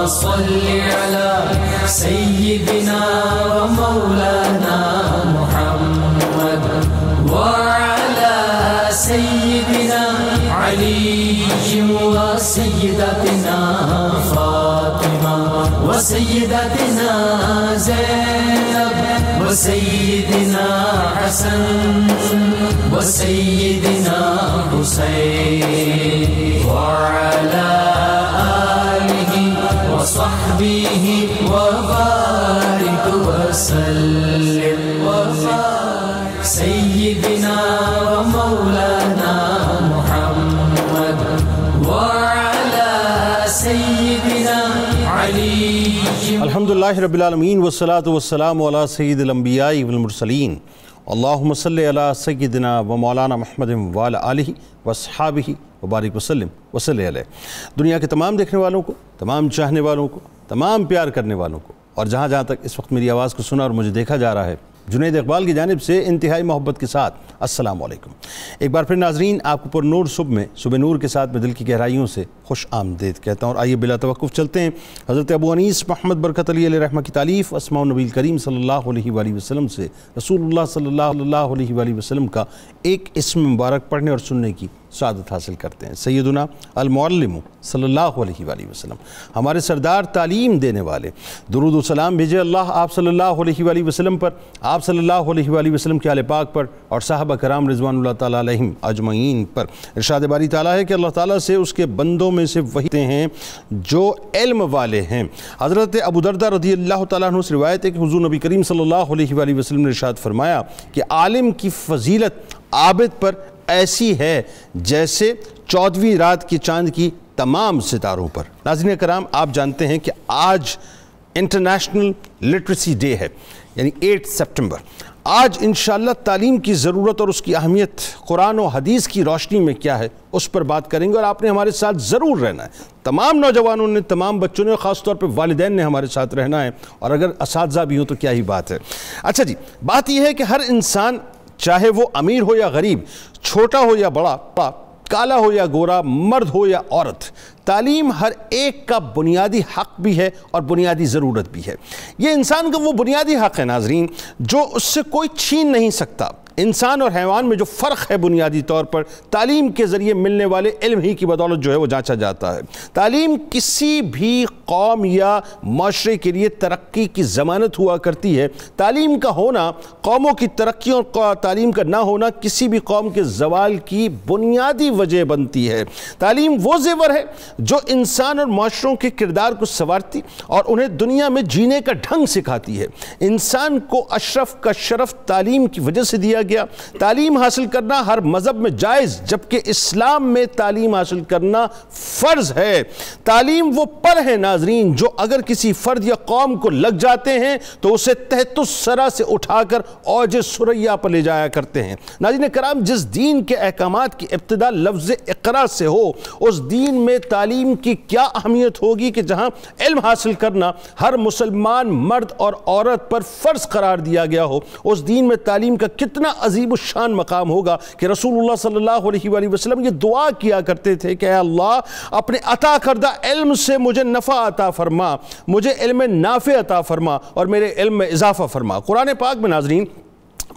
صل على سيدنا ومولانا محمد وعلى سيدنا علي وسيدتنا فاطمة وسيدتنا زينب وسيدنا حسن وسيدنا حسين وعلى آله وصحبه وبارك وسلم وبارك سيدنا ومولانا محمد وعلى سيدنا علي الحمدللہ رب العالمین والصلاة والسلام علی سید الانبیاء والمرسلین اللہم صلی علی سیدنا و مولانا محمد وعلی آلہ واصحابہ وبارک وسلم وصلی علیہ۔ دنیا کے تمام دیکھنے والوں کو، تمام چاہنے والوں کو، تمام پیار کرنے والوں کو، اور جہاں جہاں تک اس وقت میری آواز کو سنا اور مجھے دیکھا جا رہا ہے، جنید اقبال کی جانب سے انتہائی محبت کے ساتھ السلام علیکم۔ ایک بار پھر ناظرین، آپ کو پر نور صبح میں صبح نور کے ساتھ میں دل کی گہرائیوں سے خوش آمدید کہتا ہوں، اور آئیے بلا توقف چلتے ہیں حضرت ابو انیس محمد برکت علی علیہ رحمہ کی تالیف اسماء النبی کریم صلی اللہ علیہ وآلہ وسلم سے رسول اللہ صلی اللہ علیہ وآلہ وسلم کا ایک اسم مبارک پڑھنے اور سننے کی سعادت حاصل کرتے ہیں۔ سیدنا المعلم صلی اللہ علیہ وآلہ وسلم، ہمارے سردار تعلیم دینے والے، درود و سلام بھیجے اللہ آپ صلی اللہ علیہ وآلہ وسلم پر، آپ صلی اللہ علیہ وآلہ وسلم کے آل پاک پر اور صحابہ کرام رضوان اللہ تعالیٰ علیہم اجمعین پر۔ ارشاد باری تعالیٰ ہے کہ اللہ تعالیٰ سے اس کے بندوں میں سے وہی ہیں جو علم والے ہیں۔ حضرت ابو دردہ رضی اللہ تعالیٰ عنہ سے روایت ہے کہ حضور نبی کریم صلی اللہ علیہ وآلہ وسلم نے ارشاد فرمایا کہ عالم کی فضیلت عابد پر ایسی ہے جیسے 14ویں رات کی چاند کی تمام ستاروں پر۔ ناظرین کرام، آپ جانتے ہیں کہ آج انٹرنیشنل لٹریسی ڈے ہے، یعنی 8 سپٹمبر۔ آج انشاءاللہ تعلیم کی ضرورت اور اس کی اہمیت قرآن و حدیث کی روشنی میں کیا ہے اس پر بات کریں گے، اور آپ نے ہمارے ساتھ ضرور رہنا ہے۔ تمام نوجوانوں نے، تمام بچوں نے، خاص طور پہ والدین نے ہمارے ساتھ رہنا ہے، اور اگر اساتذہ بھی ہوں تو کیا ہی بات ہے۔ اچھا جی، بات یہ ہے کہ ہر انسان، چاہے وہ امیر ہو یا غریب، چھوٹا ہو یا بڑا، کالا ہو یا گورا، مرد ہو یا عورت، تعلیم ہر ایک کا بنیادی حق بھی ہے اور بنیادی ضرورت بھی ہے۔ یہ انسان کا وہ بنیادی حق ہے ناظرین جو اس سے کوئی چھین نہیں سکتا۔ انسان اور حیوان میں جو فرق ہے بنیادی طور پر تعلیم کے ذریعے ملنے والے علم ہی کی بدولت جو ہے وہ جانچا جاتا ہے۔ تعلیم کسی بھی قوم یا معاشرے کے لیے ترقی کی ضمانت ہوا کرتی ہے۔ تعلیم کا ہونا قوموں کی ترقی اور تعلیم کا نہ ہونا کسی بھی قوم کے زوال کی بنیادی وجہ بنتی ہے۔ تعلیم وہ زیور ہے جو انسان اور معاشروں کے کردار کو سنوارتی اور انہیں دنیا میں جینے کا ڈھنگ سکھاتی ہے۔ انسان کو اشرف کا شرف تعلیم کی وجہ سے دیا گیا۔ تعلیم حاصل کرنا ہر مذہب میں جائز، جبکہ اسلام میں تعلیم حاصل کرنا فرض ہے۔ تعلیم وہ پر ہے ناظرین جو اگر کسی فرد یا قوم کو لگ جاتے ہیں تو اسے تحت الثری سے اٹھا کر اوج ثریا پر لے جایا کرتے ہیں۔ ناظرین کرام، جس دین کے احکامات کی ابتدا لفظ اقرا سے ہو، اس دین میں تعلیم کی کیا اہمیت ہوگی کہ جہاں علم حاصل کرنا ہر مسلمان مرد اور عورت پر فرض قرار دیا گیا ہو، اس دین میں تعلیم کا کتنا عظیم الشان مقام ہوگا کہ رسول اللہ صلی اللہ علیہ وآلہ وسلم یہ دعا کیا کرتے تھے کہ اے اللہ اپنے عطا کردہ علم سے مجھے نفع عطا فرما، مجھے علم نافع عطا فرما اور میرے علم میں اضافہ فرما۔ قرآن پاک میں ناظرین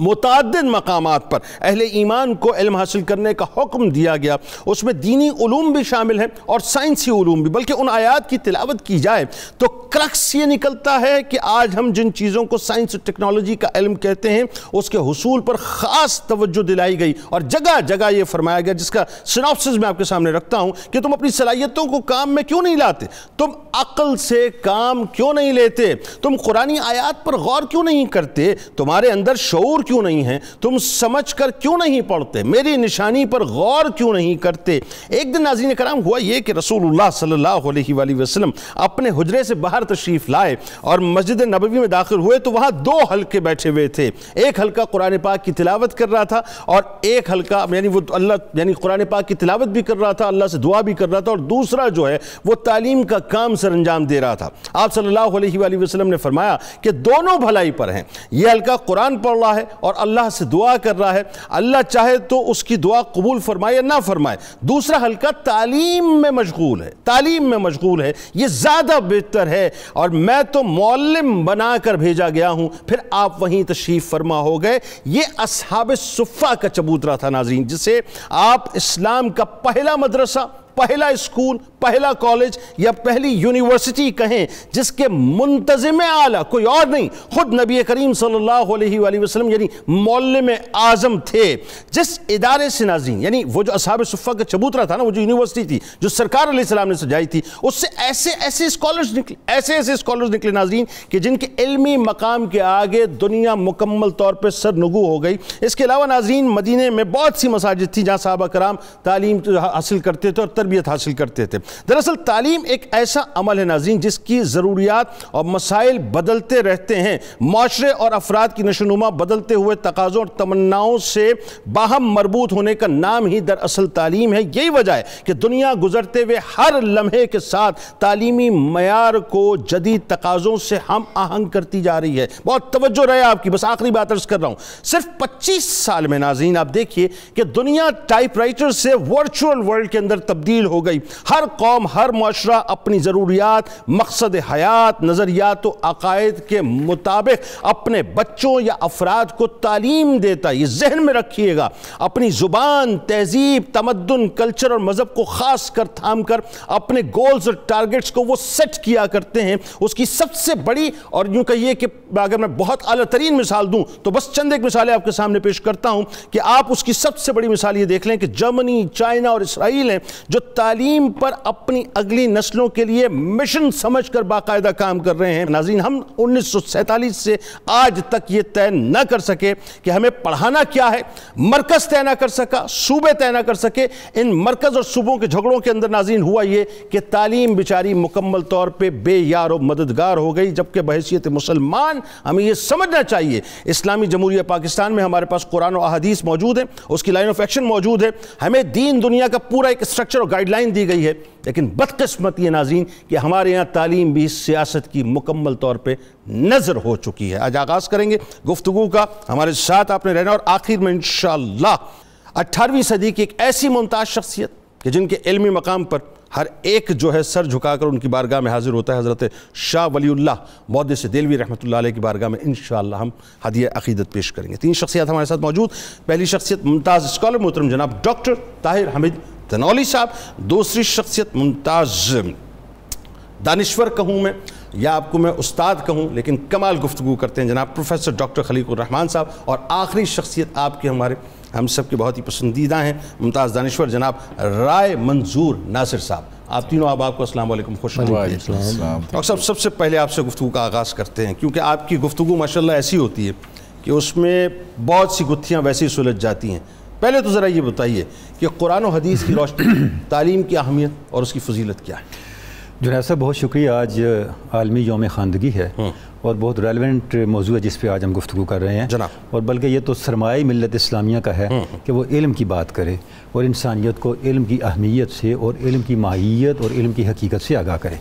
متعدد مقامات پر اہل ایمان کو علم حاصل کرنے کا حکم دیا گیا، اس میں دینی علوم بھی شامل ہیں اور سائنسی علوم بھی، بلکہ ان آیات کی تلاوت کی جائے تو کرکس یہ نکلتا ہے کہ آج ہم جن چیزوں کو سائنس اور ٹیکنالوجی کا علم کہتے ہیں اس کے حصول پر خاص توجہ دلائی گئی اور جگہ جگہ یہ فرمایا گیا، جس کا سناپسس میں آپ کے سامنے رکھتا ہوں کہ تم اپنی صلاحیتوں کو کام میں کیوں نہیں لاتے، تم عقل سے کام کیوں نہیں لیتے، تم قرآنی آیات پر غور کیوں نہیں کرتے، تمہارے اندر شعور کیوں نہیں ہے، تم سمجھ کر کیوں نہیں پڑھتے، میری نشانی پر غور کیوں نہیں کرتے۔ ایک دن ناظرین کرام ہوا یہ کہ رسول اللہ صلی اللہ علیہ وآلہ وسلم اپنے حجرے سے باہر تشریف لائے اور مسجد نبوی میں داخل ہوئے تو وہاں دو حلقے بیٹھے ہوئے تھے، ایک حلقہ قرآن پاک کی تلاوت کر رہا تھا اور ایک حلقہ یعنی قرآن پاک کی تلاوت بھی کر رہا تھا، اللہ سے دعا بھی کر رہا تھا، اور دوسرا جو ہے وہ تعلیم کا کام سر انجام دے رہا تھا۔ آپ صلی اللہ علیہ وآلہ وسلم نے فرمایا کہ دونوں بھلائی پر ہیں، یہ حلقہ قرآن پڑھ رہا ہے اور اللہ سے دعا کر رہا ہے، اللہ چاہے تو اس کی دعا قبول فرمائے یا نہ فرمائے۔ دوسرا حلقہ تعلیم میں مشغول ہے، تعلیم میں مشغول ہے، یہ زیادہ بہتر ہے، اور میں تو معلم بنا کر بھیجا گیا ہوں۔ پھر آپ وہیں تشریف فرما ہو گئے۔ یہ اصحاب صفہ کا چبوترا تھا ناظرین، جسے آپ اسلام کا پہلا مدرسہ، پہلا اسکول، پہلا کالج یا پہلی یونیورسٹی کہیں، جس کے منتظم اعلیٰ کوئی اور نہیں، خود نبی کریم صلی اللہ علیہ وآلہ وسلم یعنی معلم اعظم تھے۔ جس ادارے سے ناظرین، یعنی وہ جو اصحاب صفہ کا چبوترا تھا نا، وہ جو یونیورسٹی تھی جو سرکار علیہ السلام نے سجائی تھی، اس سے ایسے اسکالرز نکلے، ایسے اسکالرز نکلے ناظرین کہ جن کے علمی مقام کے آگے دنیا مکمل طور پہ سرنگو ہو گئی۔ اس کے علاوہ ناظرین مدینے میں بہت سی مساجد تھی جہاں صحابہ کرام تعلیم حاصل کرتے تھے اور تربیت حاصل کرتے تھے۔ دراصل تعلیم ایک ایسا عمل ہے ناظرین جس کی ضروریات اور مسائل بدلتے رہتے ہیں۔ معاشرے اور افراد کی نشوونما بدلتے ہوئے تقاضوں اور تمناؤں سے باہم مربوط ہونے کا نام ہی دراصل تعلیم ہے۔ یہی وجہ ہے کہ دنیا گزرتے ہوئے ہر لمحے کے ساتھ تعلیمی معیار کو جدید تقاضوں سے ہم آہنگ کرتی جا رہی ہے۔ بہت توجہ رہے آپ کی، بس آخری بات عرض کر رہا ہوں، صرف 25 سال میں ناظرین آپ دیکھیے کہ دنیا ٹائپ رائٹر سے ورچوئل ورلڈ کے اندر تبدیل ہو گئی۔ ہر قوم، ہر معاشرہ اپنی ضروریات، مقصد حیات، نظریات و عقائد کے مطابق اپنے بچوں یا افراد کو تعلیم دیتا ہے۔ یہ ذہن میں رکھیے گا، اپنی زبان، تہذیب، تمدن، کلچر اور مذہب کو خاص کر تھام کر اپنے گولز اور ٹارگٹس کو وہ سیٹ کیا کرتے ہیں۔ اس کی سب سے بڑی، اور یوں کہیے کہ اگر میں بہت اعلیٰ ترین مثال دوں تو بس چند ایک مثالیں آپ کے سامنے پیش کرتا ہوں کہ آپ اس کی سب سے بڑی مثال یہ دیکھ لیں کہ جرمنی، چائنا اور اسرائیل ہیں جو تعلیم پر اپنی اگلی نسلوں کے لیے مشن سمجھ کر باقاعدہ کام کر رہے ہیں۔ ناظرین ہم 1947 سے آج تک یہ طے نہ کر سکے کہ ہمیں پڑھانا کیا ہے، مرکز طے نہ کر سکا، صوبے طے نہ کر سکے۔ ان مرکز اور صوبوں کے جھگڑوں کے اندر ناظرین ہوا یہ کہ تعلیم بیچاری مکمل طور پہ بے یار و مددگار ہو گئی، جبکہ بحیثیت مسلمان ہمیں یہ سمجھنا چاہیے اسلامی جمہوریہ پاکستان میں ہمارے پاس قرآن و احادیث موجود ہے، اس کی لائن آف ایکشن موجود ہے، ہمیں دین دنیا کا پورا ایک اسٹرکچر اور گائیڈ لائن دی گئی ہے، لیکن بدقسمت یہ ناظرین کہ ہمارے یہاں تعلیم بھی سیاست کی مکمل طور پہ نظر ہو چکی ہے۔ آج آغاز کریں گے گفتگو کا، ہمارے ساتھ آپ نے رہنا، اور آخر میں انشاءاللہ 18ویں صدی کی ایک ایسی ممتاز شخصیت کہ جن کے علمی مقام پر ہر ایک جو ہے سر جھکا کر ان کی بارگاہ میں حاضر ہوتا ہے، حضرت شاہ ولی اللہ محدث دہلوی رحمۃ اللہ علیہ کی بارگاہ میں انشاءاللہ ہم ہدیہ عقیدت پیش کریں گے۔ 3 شخصیات ہمارے ساتھ موجود۔ پہلی شخصیت ممتاز اسکالر محترم جناب ڈاکٹر طاہر حمید تنولی صاحب، دوسری شخصیت ممتاز دانشور کہوں میں یا آپ کو میں استاد کہوں لیکن کمال گفتگو کرتے ہیں جناب پروفیسر ڈاکٹر خلیق الرحمان صاحب، اور آخری شخصیت آپ کے ہم سب کے بہت ہی پسندیدہ ہیں ممتاز دانشور جناب رائے منظور ناصر صاحب۔ آپ تینوں آپ کو السلام علیکم، خوش آمدید۔ ڈاکٹر صاحب سب سے پہلے آپ سے گفتگو کا آغاز کرتے ہیں، کیونکہ آپ کی گفتگو ماشاءاللہ ایسی ہوتی ہے کہ اس میں بہت سی گتھیاں ویسے ہی سلجھ جاتی ہیں۔ پہلے تو ذرا یہ بتائیے کہ قرآن و حدیث کی روشنی تعلیم کی اہمیت اور اس کی فضیلت کیا ہے؟ جنید صاحب بہت شکریہ۔ آج عالمی یوم خواندگی ہے اور بہت ریلیونٹ موضوع ہے جس پہ آج ہم گفتگو کر رہے ہیں جناب، اور بلکہ یہ تو سرمایہ ملت اسلامیہ کا ہے کہ وہ علم کی بات کرے اور انسانیت کو علم کی اہمیت سے اور علم کی ماہیت اور علم کی حقیقت سے آگاہ کرے۔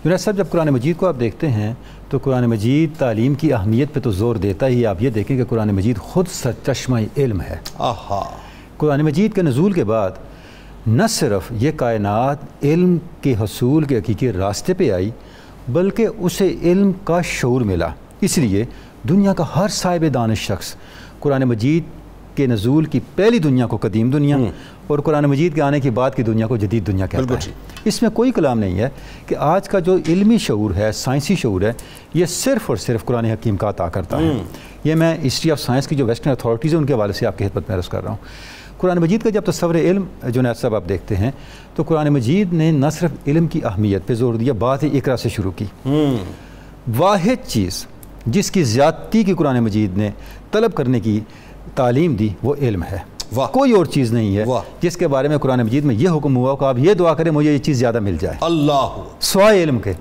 جنید صاحب جب قرآن مجید کو آپ دیکھتے ہیں تو قرآن مجید تعلیم کی اہمیت پہ تو زور دیتا ہی۔ آپ یہ دیکھیں کہ قرآن مجید خود سرچشمہ علم ہے۔ قرآن مجید کے نزول کے بعد نہ صرف یہ کائنات علم کے حصول کے حقیقی راستے پہ آئی بلکہ اسے علم کا شعور ملا۔ اس لیے دنیا کا ہر صاحب دانش شخص قرآن مجید کے نزول کی پہلی دنیا کو قدیم دنیا اور قرآن مجید کے آنے کے بعد کی دنیا کو جدید دنیا کہتا ہے۔ اس میں کوئی کلام نہیں ہے کہ آج کا جو علمی شعور ہے، سائنسی شعور ہے، یہ صرف اور صرف قرآن حکیم کا عطا کرتا ہے۔ یہ میں ہسٹری آف سائنس کی جو ویسٹرن اتھارٹیز ہیں ان کے حوالے سے آپ کی خدمت میں عرض کر رہا ہوں۔ قرآن مجید کا جب تصور علم جنید صاحب آپ دیکھتے ہیں تو قرآن مجید نے نہ صرف علم کی اہمیت پہ زور دیا، بات اقرا سے شروع کی۔ واحد چیز جس کی زیادتی کی قرآن مجید نے طلب کرنے کی تعلیم دی وہ علم ہے۔ کوئی اور چیز نہیں ہے جس کے بارے میں قرآن مجید میں یہ حکم ہوا کہ آپ یہ دعا کریں مجھے یہ چیز زیادہ مل جائے، اللہ سوائے علم کے،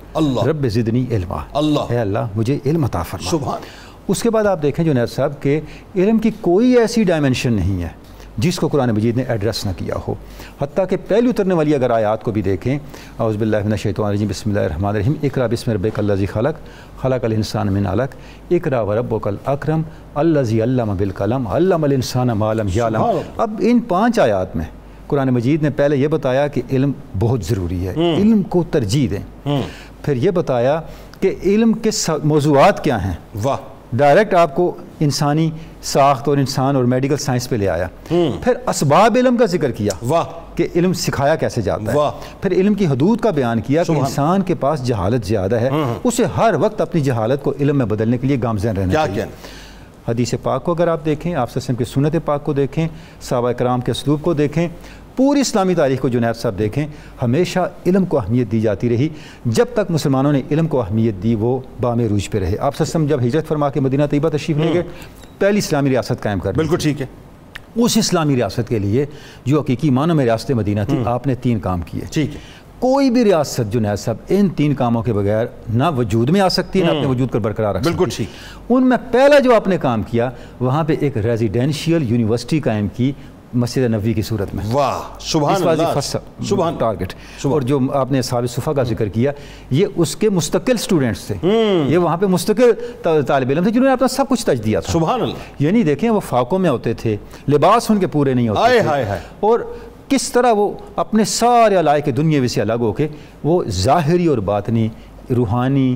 رب زدنی علما، اے اللہ مجھے علم عطا فرما۔ اس کے بعد آپ دیکھیں جنید صاحب کہ علم کی کوئی ایسی ڈائمنشن نہیں ہے جس کو قرآن مجید نے ایڈریس نہ کیا ہو. حتیٰ کہ پہلی اترنے والی اگر آیات کو بھی دیکھیں، اعوذ باللہ من الشیطان الرجیم، بسم اللہ الرحمن الرحیم، اقرأ بسم ربک الذی خلق خلق الانسان من علق اقرأ وربک الاکرم الذی علم بالقلم علم الانسان ما لم یعلم. اب ان 5 آیات میں قرآن مجید نے پہلے یہ بتایا کہ علم بہت ضروری ہے، علم کو ترجیح دیں. پھر یہ بتایا کہ علم کے موضوعات کیا ہیں. واہ. ڈائریکٹ آپ کو انسانی ساخت اور انسان اور میڈیکل سائنس پہ لے آیا. پھر اسباب علم کا ذکر کیا. واہ. کہ علم سکھایا کیسے جاتا ہے. واہ. پھر علم کی حدود کا بیان کیا کہ انسان کے پاس جہالت زیادہ ہے، اسے ہر وقت اپنی جہالت کو علم میں بدلنے کے لیے گامزن رہنا چاہیے. حدیث پاک کو اگر آپ دیکھیں، آپ صلی اللہ علیہ وسلم کی سنت پاک کو دیکھیں، صحابہ کرام کے اسلوب کو دیکھیں، پوری اسلامی تاریخ کو جنید صاحب دیکھیں، ہمیشہ علم کو اہمیت دی جاتی رہی. جب تک مسلمانوں نے علم کو اہمیت دی وہ بام عروج پہ رہے. آپ صلی اللہ علیہ وسلم جب ہجرت فرما کے مدینہ طیبہ تشریف لے گئے، پہلی اسلامی ریاست قائم کر. بالکل ٹھیک ہے. اس اسلامی ریاست کے لیے جو حقیقی معنوں میں ریاست مدینہ تھی، آپ نے 3 کام کیے. ٹھیک ہے. کوئی بھی ریاست جنید صاحب ان 3 کاموں کے بغیر نہ وجود میں آ سکتی ہے، نہ اپنے وجود کو برقرار رکھ سکتی. بالکل ٹھیک. ان میں پہلا جو آپ نے کام کیا، وہاں پہ ایک ریزیڈینشیل یونیورسٹی قائم کی مسجد نبوی کی صورت میں. واہ سبحان اللہ. سبحان ٹارگٹ. اور جو آپ نے اصحاب صفہ کا ذکر کیا، یہ اس کے مستقل سٹوڈنٹس تھے، یہ وہاں پہ مستقل طالب علم تھے جنہوں نے اپنا سب کچھ تج دیا تھا. سبحان اللہ. یعنی دیکھیں وہ فاقوں میں ہوتے تھے، لباس ان کے پورے نہیں ہوتے تھے، اور کس طرح وہ اپنے سارے علائق دنیاوی سے الگ ہو کے وہ ظاہری اور باطنی، روحانی،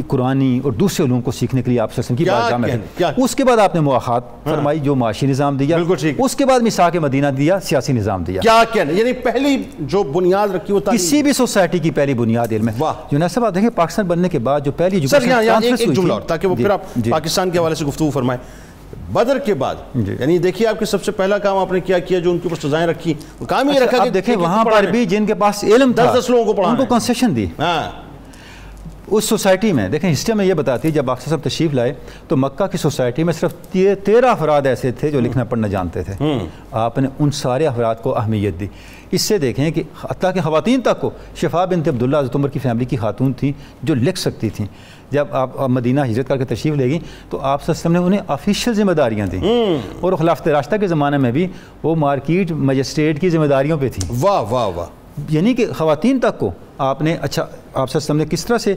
قرآنی اور دوسرے علوم کو سیکھنے کے لیے آپ صلی اللہ علیہ وسلم کی بارگاہ میں تھے. اس کے بعد آپ نے مواخات فرمائی، جو معاشی نظام دیا. اس کے بعد میثاق مدینہ دیا، سیاسی نظام دیا. کیا کہنا، یعنی پہلی جو بنیاد رکھی وہ کسی بھی سوسائٹی کی پہلی بنیاد علم ہے. جنید صاحب آپ دیکھیں پاکستان بننے کے بعد جو پہلی ایک جملہ اور تاکہ وہ پھر آپ پاکستان کے حوالے سے گفتگو فرمائیں. بدر کے بعد یعنی دیکھیے آپ کے سب سے پہلا کام آپ نے کیا کیا جو ان کے اوپر سزائیں رکھی، وہ کام یہ رکھا کہ دیکھیں وہاں پر بھی جن کے پاس علم تھا 10 لوگوں کو پڑھانا، ان کو کنسیشن دی. اس سوسائٹی میں دیکھیں ہسٹری میں یہ بتاتی ہے، جب آپ صاحب تشریف لائے تو مکہ کی سوسائٹی میں صرف 13 افراد ایسے تھے جو لکھنا پڑھنا جانتے تھے. آپ نے ان سارے افراد کو اہمیت دی. اس سے دیکھیں کہ حتیٰ کہ خواتین تک کو، شفا بنت عبداللہ حضرت عمر کی فیملی کی خاتون تھیں جو لکھ سکتی تھیں. جب آپ مدینہ ہجرت کر کے تشریف لے گئیں تو آپ صلی اللہ علیہ وسلم نے انہیں آفیشیل ذمہ داریاں دیں، اور خلافت راشدہ کے زمانے میں بھی وہ مارکیٹ مجسٹریٹ کی ذمہ داریوں پہ تھیں. واہ واہ واہ. یعنی کہ خواتین تک کو آپ نے آپ صلی اللہ علیہ وسلم نے کس طرح سے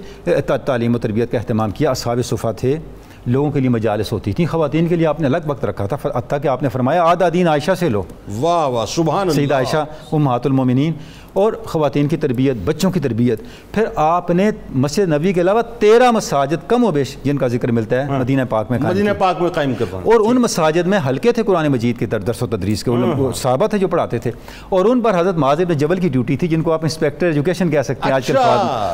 تعلیم و تربیت کا اہتمام کیا. اصحاب صفہ تھے، لوگوں کے لیے مجالس ہوتی تھیں، خواتین کے لیے آپ نے الگ وقت رکھا تھا، حتیٰ کہ آپ نے فرمایا آدھا دین عائشہ سے لو. واہ واہ سبحان اللہ. سیدہ عائشہ امہات المومنین، اور خواتین کی تربیت، بچوں کی تربیت. پھر آپ نے مسجد نبوی کے علاوہ 13 مساجد کم و بیش جن کا ذکر ملتا ہے مدینہ پاک میں قائم کرتا. اور ان مساجد میں حلقے تھے قرآن مجید کے درس و تدریس کے، صحابہ تھے جو پڑھاتے تھے، اور ان پر حضرت معاذ بن جبل کی ڈیوٹی تھی، جن کو آپ انسپیکٹر ایجوکیشن کہہ سکتے ہیں آج کل،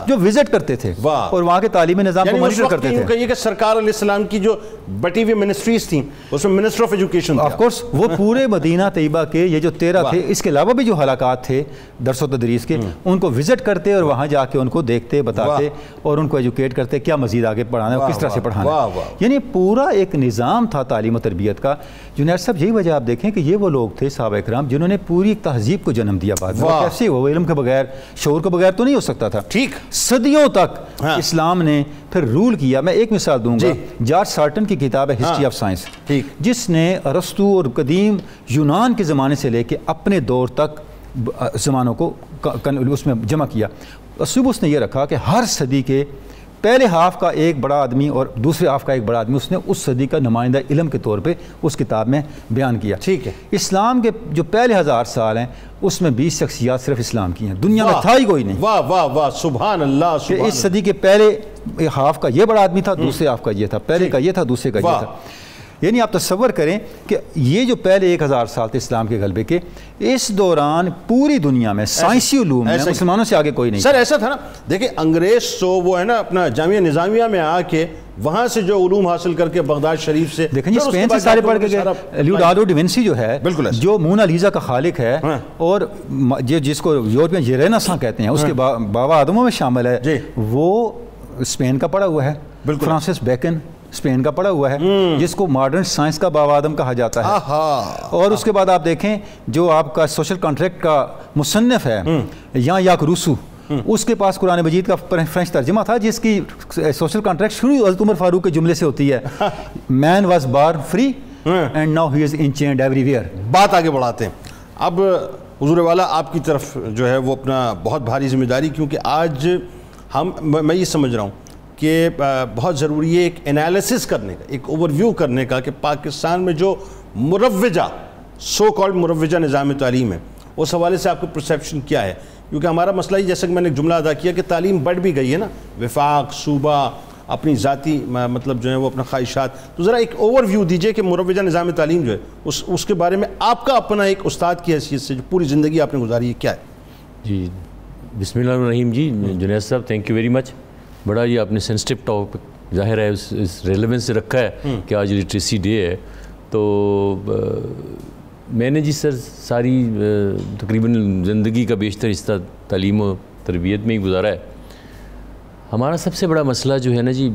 جو وزٹ کرتے تھے اور وہاں کے تعلیمی نظام کو مانیٹر کرتے تھے. کہیے کہ سرکار علیہ السلام کی جو بٹی ہوئی منسٹریز تھیں اس میں minister of education of course وہ پورے مدینہ طیبہ کے یہ جو 13 تھے، اس کے علاوہ بھی جو حلقات تھے درس و تدریس کے، ان کو وزٹ کرتے اور وہاں جا کے ان کو دیکھتے، بتاتے اور ان کو ایجوکیٹ کرتے کیا مزید آگے پڑھانا ہے، کس طرح سے پڑھانا ہے. یعنی پورا ایک نظام تھا تعلیم و تربیت کا. جنید صاحب یہی وجہ آپ دیکھیں کہ یہ وہ لوگ تھے صحابہ اکرام جنہوں نے پوری ایک تہذیب کو جنم دیا. بعد میں کیسے وہ علم کے بغیر، شعور کے بغیر تو نہیں ہو سکتا تھا. ٹھیک صدیوں تک اسلام نے پھر رول کیا. میں ایک مثال دوں گا، جارج سارٹن کی کتاب ہے ہسٹری آف سائنس، جس نے ارسطو اور قدیم یونان کے زمانے سے لے کے اپنے دور تک زمانوں کو اس میں جمع کیا. اصوب اس نے یہ رکھا کہ ہر صدی کے پہلے ہاف کا ایک بڑا آدمی اور دوسرے ہاف کا ایک بڑا آدمی اس نے اس صدی کا نمائندہ علم کے طور پہ اس کتاب میں بیان کیا. ٹھیک ہے. اسلام کے جو پہلے 1000 سال ہیں اس میں 20 شخصیات صرف اسلام کی ہیں، دنیا میں تھا ہی کوئی نہیں. واہ واہ واہ سبحان اللہ. کہ اس صدی کے پہلے ہاف کا یہ بڑا آدمی تھا، دوسرے ہاف کا یہ تھا، پہلے کا یہ تھا، دوسرے کا یہ تھا. یعنی آپ تصور کریں کہ یہ جو پہلے 1000 سال تھے اسلام کے غلبے کے، اس دوران پوری دنیا میں سائنسی علوم میں مسلمانوں سے آگے کوئی نہیں. سر ایسا تھا نا، دیکھیں انگریز تو وہ ہے نا اپنا جامعہ نظامیہ میں آ کے وہاں سے جو علوم حاصل کر کے بغداد شریف سے، دیکھیں اسپین سے سارے پڑھ کے گئے. لیونارڈو ڈا وینسی جو ہے جو مونا لیزا کا خالق ہے اور جس کو یورپ میں رینیسانس کہتے ہیں، اس کے بابا آدموں میں شامل ہے، وہ اسپین کا پڑھا ہوا ہے. فرانسس بیکن اسپین کا پڑھا ہوا ہے، جس کو ماڈرن سائنس کا بابا آدم کہا جاتا ہے. اور اس کے بعد آپ دیکھیں جو آپ کا سوشل کانٹریکٹ کا مصنف ہے یاک روسو، اس کے پاس قرآن مجید کا فرینچ ترجمہ تھا، جس کی سوشل کانٹریکٹ شروع حضرت عمر فاروق کے جملے سے ہوتی ہے، man was born free and now he is enchained everywhere. بات آگے بڑھاتے ہیں. اب حضور والا آپ کی طرف جو ہے وہ اپنا بہت بھاری ذمہ داری, کیونکہ آج میں یہ سمجھ رہا ہوں کہ بہت ضروری ہے ایک انالیسس کرنے کا, ایک اوور ویو کرنے کا کہ پاکستان میں جو مروجہ سو کالڈ مروجہ نظام تعلیم ہے اس حوالے سے آپ کا پرسیپشن کیا ہے. کیونکہ ہمارا مسئلہ ہی جیسا کہ میں نے ایک جملہ ادا کیا کہ تعلیم بڑھ بھی گئی ہے نا, وفاق, صوبہ, اپنی ذاتی مطلب جو ہے وہ اپنا خواہشات. تو ذرا ایک اوور ویو دیجئے کہ مروجہ نظام تعلیم جو ہے اس کے بارے میں آپ کا اپنا ایک استاد کی حیثیت سے جو پوری زندگی آپ نے گزاری ہے کیا ہے. جی بسم اللہ الرحمن الرحیم. جی جنید صاحب تھینک یو ویری مچ. بڑا یہ آپ نے سینسٹیو ٹاپک ظاہر ہے اس ریلیونس سے رکھا ہے کہ آج لٹریسی ڈے ہے. تو میں نے جی سر ساری تقریباً زندگی کا بیشتر حصہ تعلیم و تربیت میں ہی گزارا ہے. ہمارا سب سے بڑا مسئلہ جو ہے نا جی,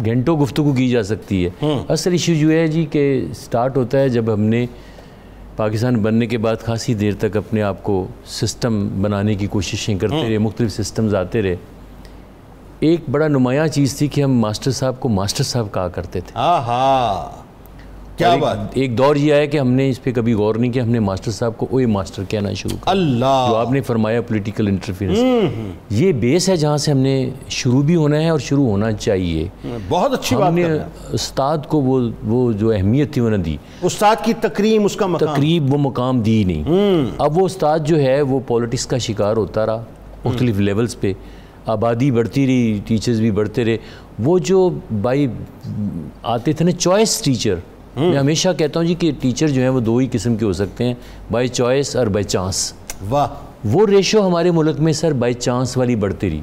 گھنٹوں گفتگو کی جا سکتی ہے. اصل ایشو جو ہے جی کہ سٹارٹ ہوتا ہے جب ہم نے پاکستان بننے کے بعد خاصی دیر تک اپنے آپ کو سسٹم بنانے کی کوششیں کرتے رہے, مختلف سسٹمز آتے رہے. ایک بڑا نمایاں چیز تھی کہ ہم ماسٹر صاحب کو ماسٹر صاحب کہا کرتے تھے. کیا بات. ایک دور یہ آیا کہ ہم نے اس پہ کبھی غور نہیں کیا, ہم نے ماسٹر صاحب کو اوے ماسٹر کہنا شروع کیا. اللہ, جو آپ نے فرمایا پولیٹیکل انٹرفیئرنس, یہ بیس ہے جہاں سے ہم نے شروع بھی ہونا ہے اور شروع ہونا چاہیے. بہت اچھی بات. ہم نے استاد کو وہ جو اہمیت تھی وہ نہ دی, استاد کی تکریم, اس کا مقام, تقریب وہ مقام دی نہیں. اب وہ استاد جو ہے وہ پولیٹکس کا شکار ہوتا رہا مختلف لیولز پہ. آبادی بڑھتی رہی, ٹیچرز بھی بڑھتے رہے. وہ جو بائی آتے تھے نا چوائس ٹیچر, میں ہمیشہ کہتا ہوں جی کہ ٹیچر جو ہیں وہ دو ہی قسم کے ہو سکتے ہیں, بائی چوائس اور بائی چانس. واہ, وہ ریشو ہمارے ملک میں سر بائی چانس والی بڑھتی رہی,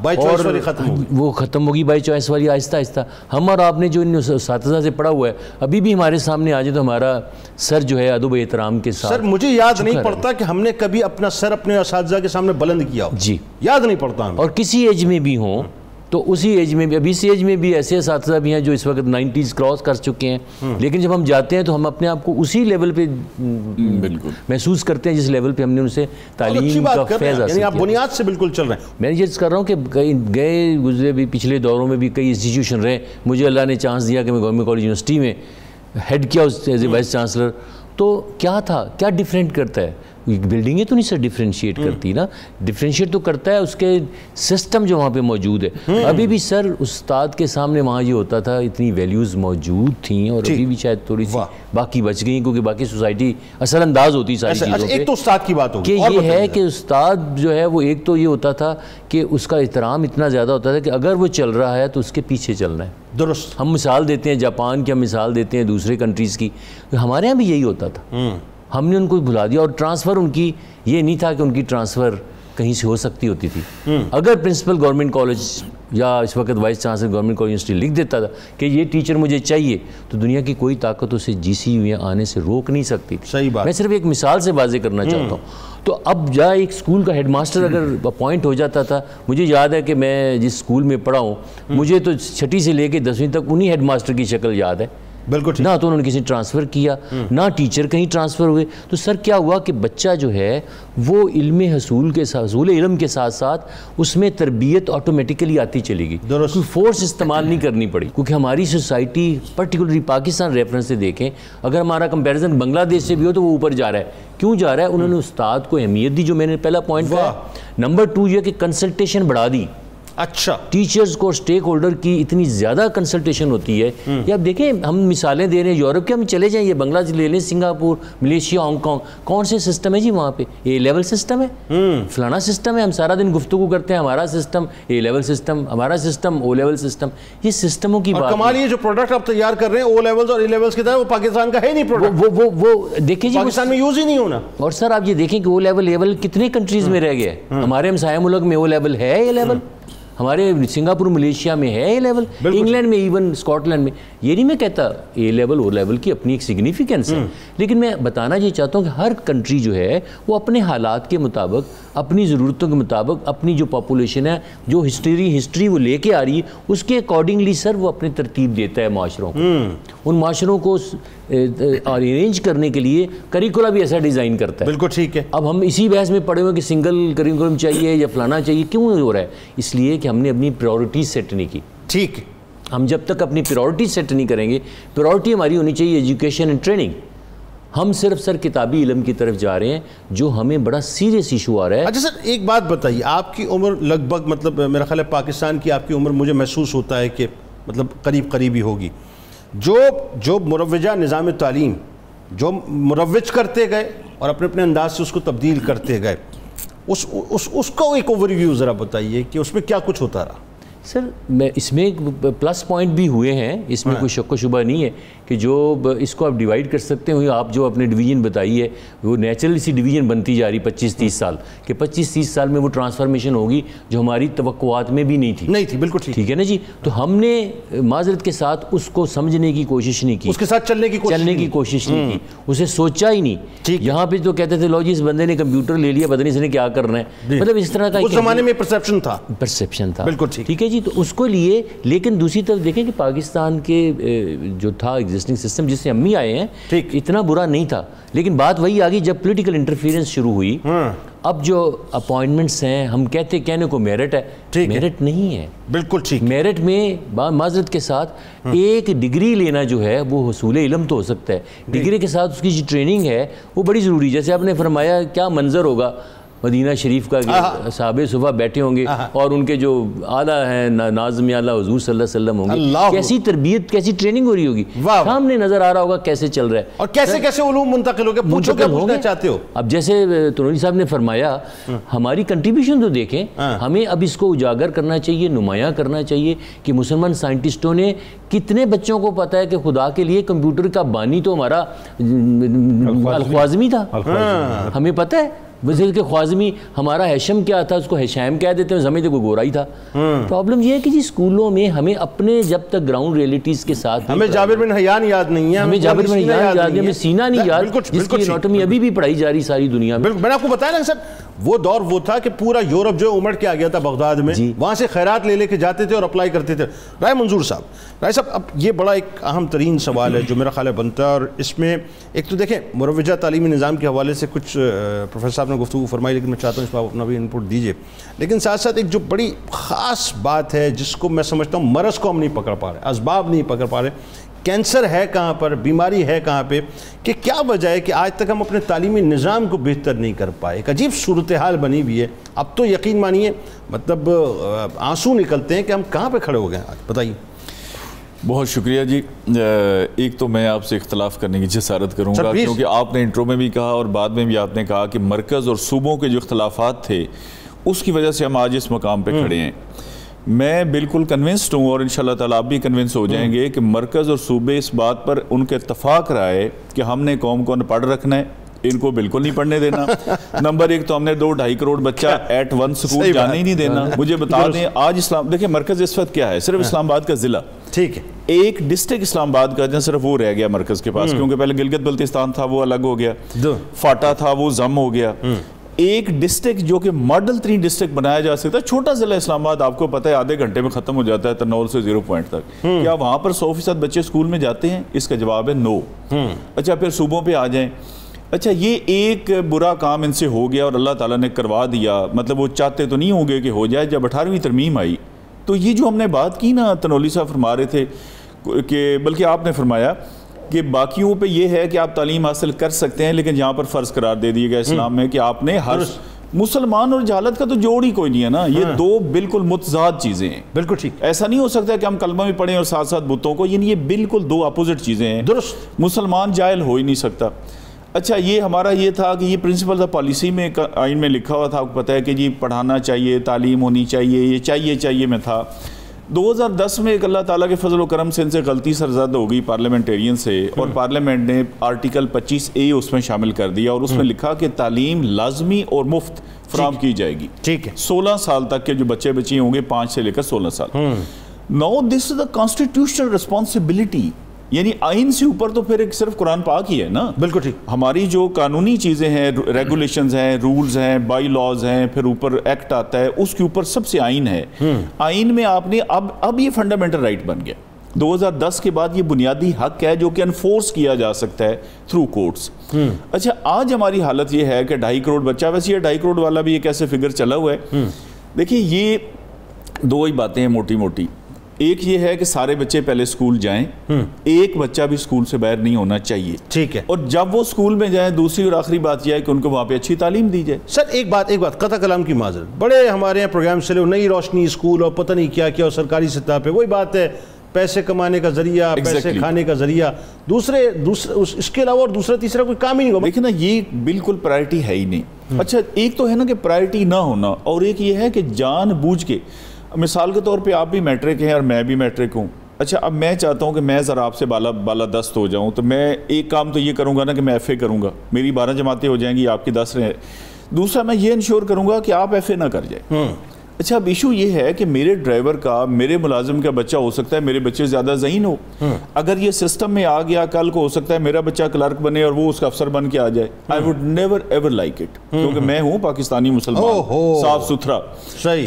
بائی چوائس والی ختم ہوگی. وہ ختم ہوگی بائی چوائس والی آہستہ آہستہ. ہم اور آپ نے جو ان اساتذہ سے پڑھا ہوا ہے ابھی بھی ہمارے سامنے آ جائے تو ہمارا سر جو ہے ادب و احترام کے ساتھ. سر مجھے یاد نہیں پڑتا کہ ہم نے کبھی اپنا سر اپنے اساتذہ کے سامنے بلند کیا ہو. جی یاد نہیں پڑتا ہمیں. اور کسی ایج میں بھی ہوں تو اسی ایج میں بھی, ابھی اسی ایج میں بھی ایسے اساتذہ بھی ہیں جو اس وقت 90s کراس کر چکے ہیں, لیکن جب ہم جاتے ہیں تو ہم اپنے آپ کو اسی لیول پہ بالکل محسوس کرتے ہیں جس لیول پہ ہم نے ان سے تعلیم کا فیض حاصل کیا. آپ بنیاد سے بالکل چل رہے ہیں. میں یہ کر رہا ہوں کہ گئے گزرے بھی پچھلے دوروں میں بھی کئی انسٹیٹیوشن رہے. مجھے اللہ نے چانس دیا کہ میں گورنمنٹ کالج یونیورسٹی میں ہیڈ کیا ایز اے وائس چانسلر. تو کیا تھا, کیا ڈیفرنٹ کرتا ہے, بلڈنگیں تو نہیں سر ڈیفرینشیٹ کرتی نا, ڈیفرینشیٹ تو کرتا ہے اس کے سسٹم جو وہاں پہ موجود ہے. ابھی بھی سر استاد کے سامنے وہاں یہ ہوتا تھا, اتنی ویلیوز موجود تھیں اور ابھی بھی شاید تھوڑی سی باقی بچ گئی کیونکہ باقی سوسائٹی اثر انداز ہوتی ساری چیزوں پہ. ایک تو استاد کی بات ہوگی کہ یہ ہے کہ استاد جو ہے وہ ایک تو یہ ہوتا تھا کہ اس کا احترام اتنا زیادہ ہوتا تھا کہ اگر وہ چل رہا ہے تو اس کے پیچھے چلنا ہے. درست. ہم مثال دیتے ہیں جاپان کی, ہم مثال دیتے ہیں دوسرے کنٹریز کی, ہمارے یہاں بھی یہی ہوتا تھا. ہم نے ان کو بھلا دیا اور ٹرانسفر ان کی یہ نہیں تھا کہ ان کی ٹرانسفر کہیں سے ہو سکتی ہوتی تھی. اگر پرنسپل گورنمنٹ کالج یا اس وقت vice chancellor government college university لکھ دیتا تھا کہ یہ ٹیچر مجھے چاہیے تو دنیا کی کوئی طاقت اسے جی سی یو آنے سے روک نہیں سکتی. صحیح بات. میں صرف ایک مثال سے واضح کرنا چاہتا ہوں. تو اب جہاں ایک اسکول کا ہیڈ ماسٹر اگر اپوائنٹ ہو جاتا تھا, مجھے یاد ہے کہ میں جس اسکول میں پڑھا ہوں مجھے تو 6 سے لے کے 10ویں تک انہی ہیڈ ماسٹر کی شکل یاد ہے. بالکل. نہ تو انہوں نے کسی ٹرانسفر کیا, نہ ٹیچر کہیں ٹرانسفر ہوئے. تو سر کیا ہوا کہ بچہ جو ہے وہ علم حصول علم کے ساتھ ساتھ اس میں تربیت آٹومیٹیکلی آتی چلی گئی. کوئی فورس استعمال نہیں کرنی پڑی, کیونکہ ہماری سوسائٹی پرٹیکولرلی پاکستان ریفرنس سے دیکھیں, اگر ہمارا کمپیریزن بنگلہ دیش سے بھی ہو تو وہ اوپر جا رہا ہے. کیوں جا رہا ہے؟ انہوں نے استاد کو اہمیت دی, جو میں نے پہلا پوائنٹ کہا. نمبر 2 یہ کہ کنسلٹیشن بڑھا دی. اچھا, ٹیچرز کو سٹیک ہولڈر کی اتنی زیادہ کنسلٹیشن ہوتی ہے. یہ اب دیکھیں ہم مثالیں دے رہے ہیں یورپ کے, ہم چلے جائیں, یہ بنگلہ دیش لے لیں, سنگاپور, ملیشیا, ہانگ کانگ, کون سے سسٹم ہے جی وہاں پہ؟ اے لیول سسٹم ہے, فلانا سسٹم ہے. ہم سارا دن گفتگو کرتے ہیں ہمارا سسٹم اے لیول سسٹم, ہمارا سسٹم او لیول سسٹم. یہ سسٹموں کی بات. کمال یہ جو پروڈکٹ آپ تیار کر رہے ہیں او لیولز اور اے لیولز کی طرح, وہ پاکستان کا ہے نہیں پروڈکٹ. وہ دیکھیں جی پاکستان میں یوز ہی نہیں ہونا. اور سر آپ یہ دیکھیں کہ او لیول کتنے کنٹریز میں رہ گئے. ہمارے ہمسایہ ملک میں او لیول ہے, اے لیول ہمارے سنگاپور ملیشیا میں ہے اے لیول, انگلینڈ میں, ایون اسکاٹ لینڈ میں. یہ نہیں میں کہتا اے لیول او لیول کی اپنی ایک سگنیفیکنس ہے, لیکن میں بتانا یہ چاہتا ہوں کہ ہر کنٹری جو ہے وہ اپنے حالات کے مطابق, اپنی ضرورتوں کے مطابق, اپنی جو پاپولیشن ہے, جو ہسٹری وہ لے کے آ رہی ہے, اس کے اکارڈنگلی سر وہ اپنی ترتیب دیتا ہے معاشروں کو. ان معاشروں کو ارینج کرنے کے لیے کریکولا بھی ایسا ڈیزائن کرتا ہے. بالکل ٹھیک ہے. اب ہم اسی بحث میں پڑے ہوئے کہ سنگل کریکولم چاہیے یا فلانا چاہیے. کیوں ہو رہا ہے؟ اس لیے کہ ہم نے اپنی پرائورٹیز سیٹ نہیں کی. ٹھیک. ہم جب تک اپنی پریورٹی سیٹ نہیں کریں گے، پریورٹی ہماری ہونی چاہیے ایجوکیشن اینڈ ٹریننگ. ہم صرف سر کتابی علم کی طرف جا رہے ہیں جو ہمیں بڑا سیریس ایشو آ رہا ہے. اچھا سر ایک بات بتائیے، آپ کی عمر لگ بھگ مطلب میرا خیال ہے پاکستان کی آپ کی عمر مجھے محسوس ہوتا ہے کہ مطلب قریب ہی ہوگی. جو مروجہ نظام تعلیم جو مروج کرتے گئے اور اپنے انداز سے اس کو تبدیل کرتے گئے، اس کو ایک اوور ویو ذرا بتائیے کہ اس میں کیا کچھ ہوتا رہا. سر اس میں پلس پوائنٹ بھی ہوئے ہیں، اس میں کوئی شک و شبہ نہیں ہے کہ جو اس کو آپ ڈیوائیڈ کر سکتے ہیں. آپ جو اپنے ڈویژن بتائی ہے وہ نیچرل سی ڈویژن بنتی جا رہی 25-30 سال کہ 25-30 سال میں وہ ٹرانسفارمیشن ہوگی جو ہماری توقعات میں بھی نہیں تھی. بالکل ٹھیک ہے نا جی. تو ہم نے معذرت کے ساتھ اس کو سمجھنے کی کوشش نہیں کی، اس کے ساتھ چلنے کی کوشش نہیں کی، اسے سوچا ہی نہیں. یہاں پہ تو کہتے تھے لو جی اس بندے نے کمپیوٹر لے لیا، پتہ نہیں اس نے کیا کرنا ہے، مطلب اس طرح کا اس زمانے میں پرسیپشن تھا. بالکل ٹھیک ہے جی. تو اس کو لیے، لیکن دوسری طرف دیکھیں کہ پاکستان کے جو تھا ایگزسٹنگ سسٹم جس سے ہم ہی آئے ہیں اتنا برا نہیں تھا، لیکن بات وہی آ گئی جب پولیٹیکل انٹرفیئرنس شروع ہوئی. اب جو اپوائنٹمنٹس ہیں ہم کہنے کو میرٹ ہے، میرٹ نہیں ہے. بالکل ٹھیک. میرٹ میں معذرت کے ساتھ ایک ڈگری لینا جو ہے وہ حصول علم تو ہو سکتا ہے، ڈگری کے ساتھ اس کی جو ٹریننگ ہے وہ بڑی ضروری. جیسے آپ نے فرمایا کیا منظر ہوگا مدینہ شریف کا کہ صحابہ صفا بیٹھے ہوں گے اور ان کے جو اعلیٰ ہیں ناظم اعلیٰ حضور صلی اللہ علیہ وسلم ہوں گے، کیسی تربیت کیسی ٹریننگ ہو رہی ہوگی، سامنے نظر آ رہا ہوگا کیسے چل رہا ہے اور کیسے علوم منتقل ہو گئے. پوچھو کیا پوچھنا چاہتے ہو. اب جیسے تنوری صاحب نے فرمایا ہماری کنٹریبیوشن تو دیکھیں، ہمیں اب اس کو اجاگر کرنا چاہیے، نمایاں کرنا چاہیے کہ مسلمان سائنٹسٹوں نے کتنے بچوں کو پتا ہے کہ خدا کے لیے کمپیوٹر کا بانی تو ہمارا الخوازمی تھا. ہمیں پتہ ہے وزیر کے خوازمی ہمارا ہیشم کیا تھا، اس کو ہیشام کہہ دیتے ہیں، سمجھتے کوئی گورا ہی تھا. پرابلم یہ ہے کہ جی اسکولوں میں ہمیں اپنے جب تک گراؤنڈ ریئلٹیز کے ساتھ ہمیں جابر بن حیان یاد نہیں ہے، ہمیں جابر بن حیان یاد نہیں، ہمیں سینا نہیں یاد، جس کی اناٹمی ابھی بھی پڑھائی جا رہی ساری دنیا میں. میں نے آپ کو بتایا نا سر وہ دور وہ تھا کہ پورا یورپ جو امڑ کے آ گیا تھا بغداد میں، وہاں سے خیرات لے کے جاتے تھے اور اپلائی کرتے تھے. رائے منظور صاحب اب یہ بڑا ایک اہم ترین سوال ہے جو میرا خیال ہے بنتا ہے، اور اس میں ایک تو دیکھیں مروجہ تعلیمی نظام کے حوالے سے کچھ پروفیسر صاحب نے گفتگو فرمائی، لیکن میں چاہتا ہوں اس پر اپنا بھی انپٹ دیجیے. لیکن ساتھ ساتھ ایک جو بڑی خاص بات ہے جس کو میں سمجھتا ہوں مرض کو ہم نہیں پکڑ پا رہے، اسباب نہیں پکڑ پا رہے، کینسر ہے کہاں پر، بیماری ہے کہاں پہ، کہ کیا وجہ ہے کہ آج تک ہم اپنے تعلیمی نظام کو بہتر نہیں کر پائے. ایک عجیب صورتحال بنی ہوئی ہے. اب تو یقین مانیے مطلب آنسو نکلتے ہیں کہ ہم کہاں پہ کھڑے ہو گئے ہیں. آج بتائیے. بہت شکریہ جی. ایک تو میں آپ سے اختلاف کرنے کی جسارت کروں گا کیونکہ آپ نے انٹرو میں بھی کہا اور بعد میں بھی آپ نے کہا کہ مرکز اور صوبوں کے جو اختلافات تھے اس کی وجہ سے ہم آج اس مقام پہ کھڑے ہیں. میں بالکل کنونسڈ ہوں اور انشاءاللہ تعالیٰ آپ بھی کنونس ہو جائیں گے کہ مرکز اور صوبے اس بات پر ان کے اتفاق رائے کہ ہم نے قوم کو پڑھ رکھنا ہے، ان کو بالکل نہیں پڑھنے دینا. نمبر ایک تو ہم نے 2-2.5 کروڑ بچہ ایٹ ون سکول جانے ہی نہیں دینا. مجھے بتا دیں آج اسلام دیکھیں مرکز اس وقت کیا ہے، صرف اسلام آباد کا ضلع، ٹھیک ہے، ایک ڈسٹرکٹ اسلام آباد کا صرف وہ رہ گیا مرکز کے پاس، کیونکہ پہلے گلگت بلتستان تھا وہ الگ ہو گیا، فاٹا تھا وہ ضم ہو گیا. ایک ڈسٹرکٹ جو کہ ماڈل 3 ڈسٹرکٹ بنایا جا سکتا ہے، چھوٹا ضلع اسلام آباد آپ کو پتہ ہے آدھے گھنٹے میں ختم ہو جاتا ہے ترنول سے 0 پوائنٹ تک. کیا وہاں پر 100% بچے اسکول میں جاتے ہیں؟ اس کا جواب ہے نو. اچھا پھر صوبوں پہ آ جائیں. اچھا یہ ایک برا کام ان سے ہو گیا اور اللہ تعالیٰ نے کروا دیا، مطلب وہ چاہتے تو نہیں ہوں گے کہ ہو جائے. جب 18ویں ترمیم آئی تو یہ جو ہم نے بات کی نا، تنولی صاحب فرما رہے تھے کہ بلکہ آپ نے فرمایا کہ باقیوں پہ یہ ہے کہ آپ تعلیم حاصل کر سکتے ہیں، لیکن یہاں پر فرض قرار دے دیا گیا اسلام میں کہ آپ نے ہر مسلمان اور جہالت کا تو جوڑ ہی کوئی نہیں ہے نا. یہ دو بالکل متضاد چیزیں ہیں. بالکل ٹھیک. ایسا نہیں ہو سکتا کہ ہم کلمہ بھی پڑھیں اور ساتھ ساتھ بتوں کو، یعنی یہ بالکل دو اپوزٹ چیزیں ہیں. درست. مسلمان جاہل ہو ہی نہیں سکتا. اچھا یہ ہمارا یہ تھا کہ یہ پرنسپل تھا پالیسی میں آئین میں لکھا ہوا تھا، آپ کو پتہ ہے کہ جی پڑھانا چاہیے، تعلیم ہونی چاہیے، یہ چاہیے میں تھا. 2010 میں ایک اللہ تعالیٰ کے فضل و کرم سے ان سے غلطی سرزد ہو گئی پارلیمنٹیرین سے، اور پارلیمنٹ نے آرٹیکل 25A اس میں شامل کر دیا اور اس میں لکھا کہ تعلیم لازمی اور مفت فراہم کی جائے گی. ٹھیک ہے. 16 سال تک کے جو بچے ہوں گے، 5 سے لے کر 16 سال. Now this is the constitutional responsibility. یعنی آئین سے اوپر تو پھر ایک صرف قرآن پاک ہی ہے نا. بالکل ٹھیک. ہماری جو قانونی چیزیں ہیں، ریگولیشنز ہیں، رولز ہیں، بائی لاز ہیں، پھر اوپر ایکٹ آتا ہے، اس کے اوپر سب سے آئین ہے. آئین میں آپ نے اب یہ فنڈامنٹل رائٹ بن گیا. 2010 کے بعد یہ بنیادی حق ہے جو کہ انفورس کیا جا سکتا ہے تھرو کورٹس. اچھا آج ہماری حالت یہ ہے کہ 2.5 کروڑ بچہ، ویسے یہ 2.5 کروڑ والا بھی ایک ایسے فگر چلا ہوا ہے. دیکھیں یہ دو ہی باتیں ہیں موٹی موٹی. ایک یہ ہے کہ سارے بچے پہلے اسکول جائیں، ایک بچہ بھی اسکول سے باہر نہیں ہونا چاہیے، ٹھیک ہے، اور جب وہ اسکول میں جائیں دوسری اور آخری بات یہ ہے کہ ان کو وہاں پہ اچھی تعلیم دی جائے۔ سر ایک بات قطع کلام کی معذرت، بڑے ہمارے یہاں پروگرام چلے نئی روشنی اسکول اور پتہ نہیں کیا کیا اور سرکاری سطح پہ وہی بات ہے، پیسے کمانے کا ذریعہ، پیسے کھانے کا ذریعہ، دوسرے اس کے علاوہ اور دوسرا تیسرا کوئی کام ہی نہیں ہوگا۔ لیکن یہ بالکل پرائرٹی ہے ہی نہیں۔ اچھا ایک تو ہے نا کہ پرائرٹی نہ ہونا، اور ایک یہ ہے کہ جان بوجھ کے، مثال کے طور پہ آپ بھی میٹرک ہیں اور میں بھی میٹرک ہوں، اچھا اب میں چاہتا ہوں کہ میں ذرا آپ سے بالا دست ہو جاؤں، تو میں ایک کام تو یہ کروں گا نا کہ میں ایف اے کروں گا، میری 12 جماعتیں ہو جائیں گی، آپ کی 10 رہیں، دوسرا میں یہ انشور کروں گا کہ آپ ایف اے نہ کر جائیں۔ اچھا اب ایشو یہ ہے کہ میرے ڈرائیور کا، میرے ملازم کا بچہ ہو سکتا ہے میرے بچے زیادہ ذہین ہو، اگر یہ سسٹم میں آ گیا کل کو ہو سکتا ہے میرا بچہ کلرک بنے اور وہ اس کا افسر بن کے آ جائے۔ I would never ever like it، کیونکہ میں ہوں پاکستانی مسلمان، صاف ستھرا۔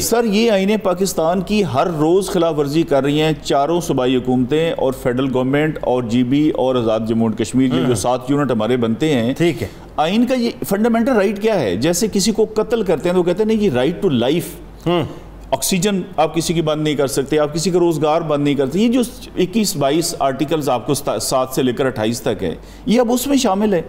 سر یہ آئین پاکستان کی ہر روز خلاف ورزی کر رہی ہیں چاروں صوبائی حکومتیں اور فیڈرل گورنمنٹ اور جی بی اور آزاد جموں اینڈ کشمیر کے جو 7 یونٹ ہمارے بنتے ہیں۔ ٹھیک ہے، آئین کا یہ فنڈامنٹل رائٹ کیا ہے؟ جیسے کسی کو قتل کرتے ہیں تو کہتے ہیں نہیں یہ رائٹ ٹو لائف، آکسیجن آپ کسی کی بند نہیں کر سکتے، آپ کسی کا روزگار بند نہیں کرتے۔ یہ جو 21-22 آرٹیکلز آپ کو 7 سے لے کر 28 تک ہے، یہ اب اس میں شامل ہے۔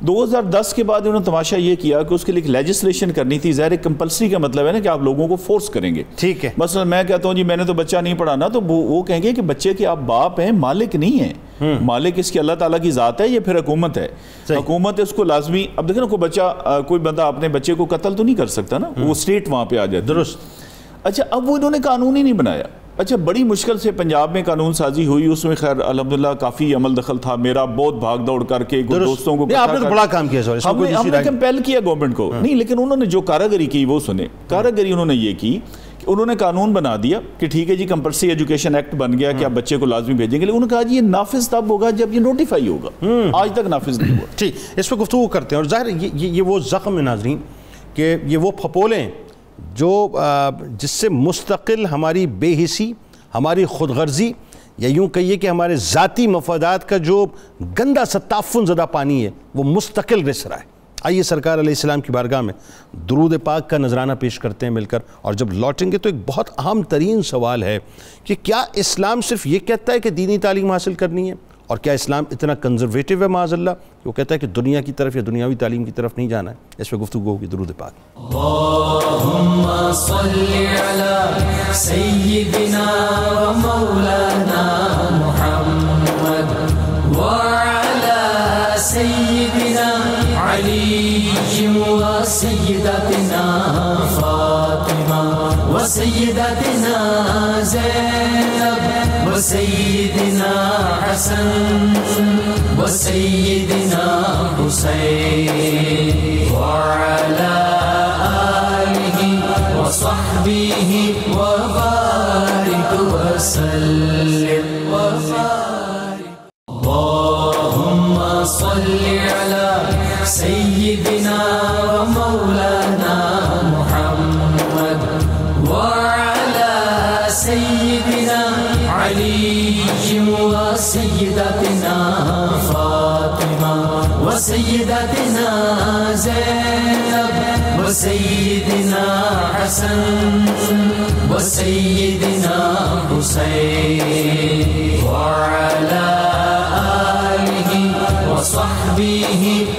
2010 کے بعد انہوں نے تماشا یہ کیا کہ اس کے لیے لیجسلیشن کرنی تھی، ظاہر کمپلسری کا مطلب ہے نا کہ آپ لوگوں کو فورس کریں گے۔ ٹھیک ہے، مثلا میں کہتا ہوں جی میں نے تو بچہ نہیں پڑھانا، تو وہ کہیں گے کہ بچے کے آپ باپ ہیں، مالک نہیں ہیں، مالک اس کی اللہ تعالیٰ کی ذات ہے، یہ پھر حکومت ہے، حکومت اس کو لازمی، اب دیکھیں نا کوئی بچہ، کوئی بندہ اپنے بچے کو قتل تو نہیں کر سکتا نا، وہ اسٹیٹ وہاں پہ آ جائے۔ درست۔ اچھا اب وہ انہوں نے قانون ہی نہیں بنایا۔ اچھا بڑی مشکل سے پنجاب میں قانون سازی ہوئی، اس میں خیر الحمدللہ کافی عمل دخل تھا میرا، بہت بھاگ دوڑ کر کے دوستوں کو، آپ نے تو بڑا کام کیا، ہم نے کمپیل کیا گورنمنٹ کو، نہیں لیکن انہوں نے جو کاراگری کی وہ سنے۔ کاراگری انہوں نے یہ کی کہ انہوں نے قانون بنا دیا کہ ٹھیک ہے جی کمپلسری ایجوکیشن ایکٹ بن گیا کہ آپ بچے کو لازمی بھیجیں گے، لیکن انہوں نے کہا جی یہ نافذ تب ہوگا جب یہ نوٹیفائی ہوگا، آج تک نافذ نہیں ہوا۔ ٹھیک، اس پہ گفتگو کرتے ہیں، اور ظاہر یہ وہ زخم ہے ناظرین کہ یہ وہ پھپولیں جو جس سے مستقل ہماری بے حسی، ہماری خود غرضی، یا یوں کہیے کہ ہمارے ذاتی مفادات کا جو گندا سا تعفن زدہ پانی ہے وہ مستقل رس رہا ہے۔ آئیے سرکار علیہ السلام کی بارگاہ میں درود پاک کا نذرانہ پیش کرتے ہیں مل کر، اور جب لوٹیں گے تو ایک بہت اہم ترین سوال ہے کہ کیا اسلام صرف یہ کہتا ہے کہ دینی تعلیم حاصل کرنی ہے، اور کیا اسلام اتنا کنزرویٹو ہے معاذ اللہ کہ وہ کہتا ہے کہ دنیا کی طرف یا دنیاوی تعلیم کی طرف نہیں جانا ہے؟ اس پہ گفتگو ہوگی، درود پاک۔ اللہم صلی علی سیدنا و مولانا محمد وعلی سیدنا علی و سیدتنا فاطمہ و سیدتنا زینب و سیدنا حسن و سیدنا حسین وعلی آلہ و صحبہ و بارک وسلم و بارک۔ اللہم صلی علی سیدنا و مولانا محمد وعلی سیدنا علی و سیدتنا فاطمہ و سیدتنا زینب و سیدنا حسن و سیدنا حسین وعلی آلہ و صحبہ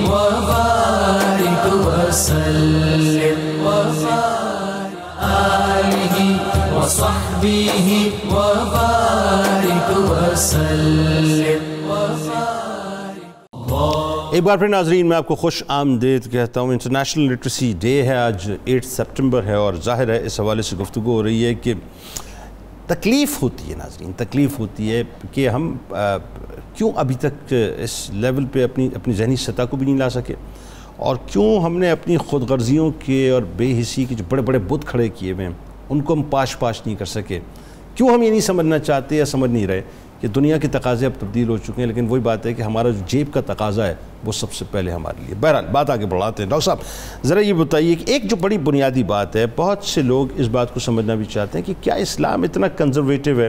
و بارک وسلم و بارک آلہ و صحبہ و بارک وسلم و بارک۔ ایک بار پھر ناظرین میں آپ کو خوش آمدید کہتا ہوں۔ انٹرنیشنل لٹریسی ڈے ہے آج، 8 سپٹمبر ہے، اور ظاہر ہے اس حوالے سے گفتگو ہو رہی ہے کہ تکلیف ہوتی ہے ناظرین، تکلیف ہوتی ہے کہ ہم کیوں ابھی تک اس لیول پہ اپنی ذہنی سطح کو بھی نہیں لا سکے، اور کیوں ہم نے اپنی خود غرضیوں کے اور بے حسی کے جو بڑے بڑے بت کھڑے کیے ہوئے ہیں ان کو ہم پاش نہیں کر سکے، کیوں ہم یہ نہیں سمجھنا چاہتے یا سمجھ نہیں رہے کہ دنیا کے تقاضے اب تبدیل ہو چکے ہیں، لیکن وہی بات ہے کہ ہمارا جو جیب کا تقاضا ہے وہ سب سے پہلے ہمارے لیے۔ بہرحال بات آگے بڑھاتے ہیں۔ ڈاکٹر صاحب ذرا یہ بتائیے کہ ایک جو بڑی بنیادی بات ہے، بہت سے لوگ اس بات کو سمجھنا بھی چاہتے ہیں کہ کیا اسلام اتنا کنزرویٹو ہے؟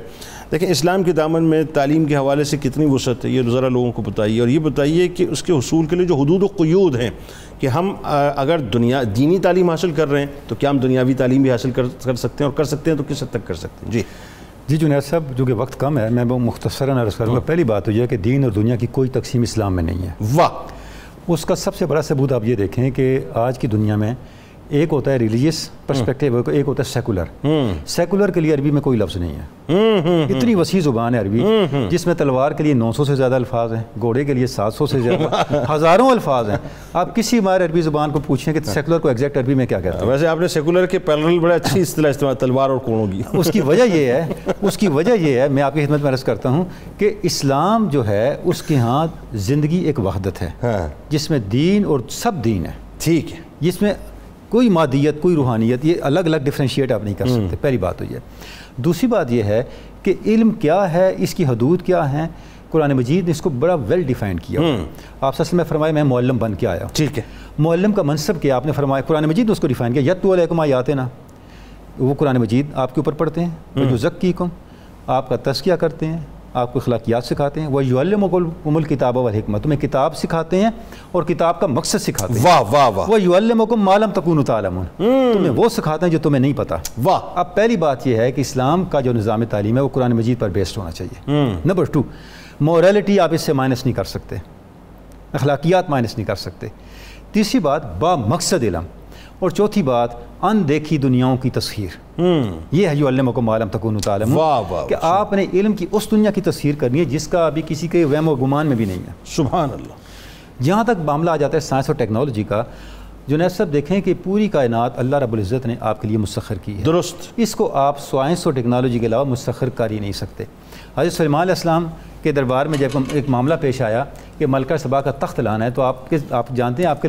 دیکھیں اسلام کے دامن میں تعلیم کے حوالے سے کتنی وسعت ہے یہ ذرا لوگوں کو بتائیے، اور یہ بتائیے کہ اس کے حصول کے لیے جو حدود و قیود ہیں کہ ہم اگر دینی تعلیم حاصل کر رہے ہیں تو کیا ہم دنیاوی تعلیم بھی حاصل کر سکتے ہیں، اور کر سکتے ہیں تو کس حد تک کر سکتے ہیں؟ جی جی جنید صاحب، جو کہ وقت کم ہے، میں وہ مختصراً عرض کروں گا. پہلی بات تو یہ ہے کہ دین اور دنیا کی کوئی تقسیم اسلام میں نہیں ہے. واہ. اس کا سب سے بڑا ثبوت آپ یہ دیکھیں کہ آج کی دنیا میں ایک ہوتا ہے ریلیجیس پرسپیکٹیو، ایک ہوتا ہے سیکولر. سیکولر کے لیے عربی میں کوئی لفظ نہیں ہے. اتنی وسیع زبان ہے عربی، جس میں تلوار کے لیے 900 سے زیادہ الفاظ ہیں، گھوڑے کے لیے 700 سے زیادہ، ہزاروں الفاظ ہیں. آپ کسی ہمارے عربی زبان کو پوچھیں کہ سیکولر کو ایگزیکٹ عربی میں کیا کہتے ہیں. ویسے آپ نے سیکولر کے پیرل بڑے اچھی اصطلاح استعمال، تلوار اور کوڑوں کی. اس کی وجہ یہ ہے میں آپ کی خدمت میں عرض کرتا ہوں کہ اسلام جو ہے اس کے ہاں زندگی ایک وحدت ہے، جس میں دین اور سب دین ہے. ٹھیک ہے. جس میں کوئی مادیت، کوئی روحانیت، یہ الگ الگ ڈفرینشیٹ آپ نہیں کر سکتے. پہلی بات تو یہ. دوسری بات یہ ہے کہ علم کیا ہے، اس کی حدود کیا ہیں. قرآن مجید نے اس کو بڑا ویل ڈیفائنڈ کیا. آپ صلی اللہ علیہ فرمایا میں معلم بن کے آیا. ٹھیک ہے. معلم کا منصب کیا آپ نے فرمایا، قرآن مجید نے اس کو ڈیفائن کیا. یتلو علیکم آیاتنا، وہ قرآن مجید آپ کے اوپر پڑھتے ہیں. یزکیکم، آپ کا تزکیہ کرتے ہیں، آپ کو اخلاقیات سکھاتے ہیں. وَيُعَلِّمُكُمُ الْكِتَابَ وَالْحِکْمَةَ، تمہیں کتاب سکھاتے ہیں اور کتاب کا مقصد سکھاتے ہیں. واہ واہ واہ. وَيُعَلِّمُكُم مَا لَمْ تَكُونُوا تَعْلَمُونَ، تمہیں وہ سکھاتے ہیں جو تمہیں نہیں پتا. واہ. اب پہلی بات یہ ہے کہ اسلام کا جو نظام تعلیم ہے وہ قرآن مجید پر بیسڈ ہونا چاہیے. نمبر 2، مورالٹی آپ اس سے مائنس نہیں کر سکتے، اخلاقیات مائنس نہیں کر سکتے. تیسری بات با مقصد علم. اور چوتھی بات ان دیکھی دنیاؤں کی تصویر. یہ ہے یعلمکم ما لم تکونوا تعلمون، کہ آپ نے علم کی اس دنیا کی تصویر کرنی ہے جس کا ابھی کسی کے وہم و گمان میں بھی نہیں ہے. سبحان اللہ. جہاں تک معاملہ آ جاتا ہے سائنس اور ٹیکنالوجی کا، جنید صاحب دیکھیں کہ پوری کائنات اللہ رب العزت نے آپ کے لیے مسخر کی ہے. درست. اس کو آپ سائنس اور ٹیکنالوجی کے علاوہ مسخر کر ہی نہیں سکتے. حضرت سلیمان علیہ السلام کے دربار میں جب ایک معاملہ پیش آیا کہ ملکہ سبا کا تخت لانا ہے، تو آپ جانتے ہیں آپ کے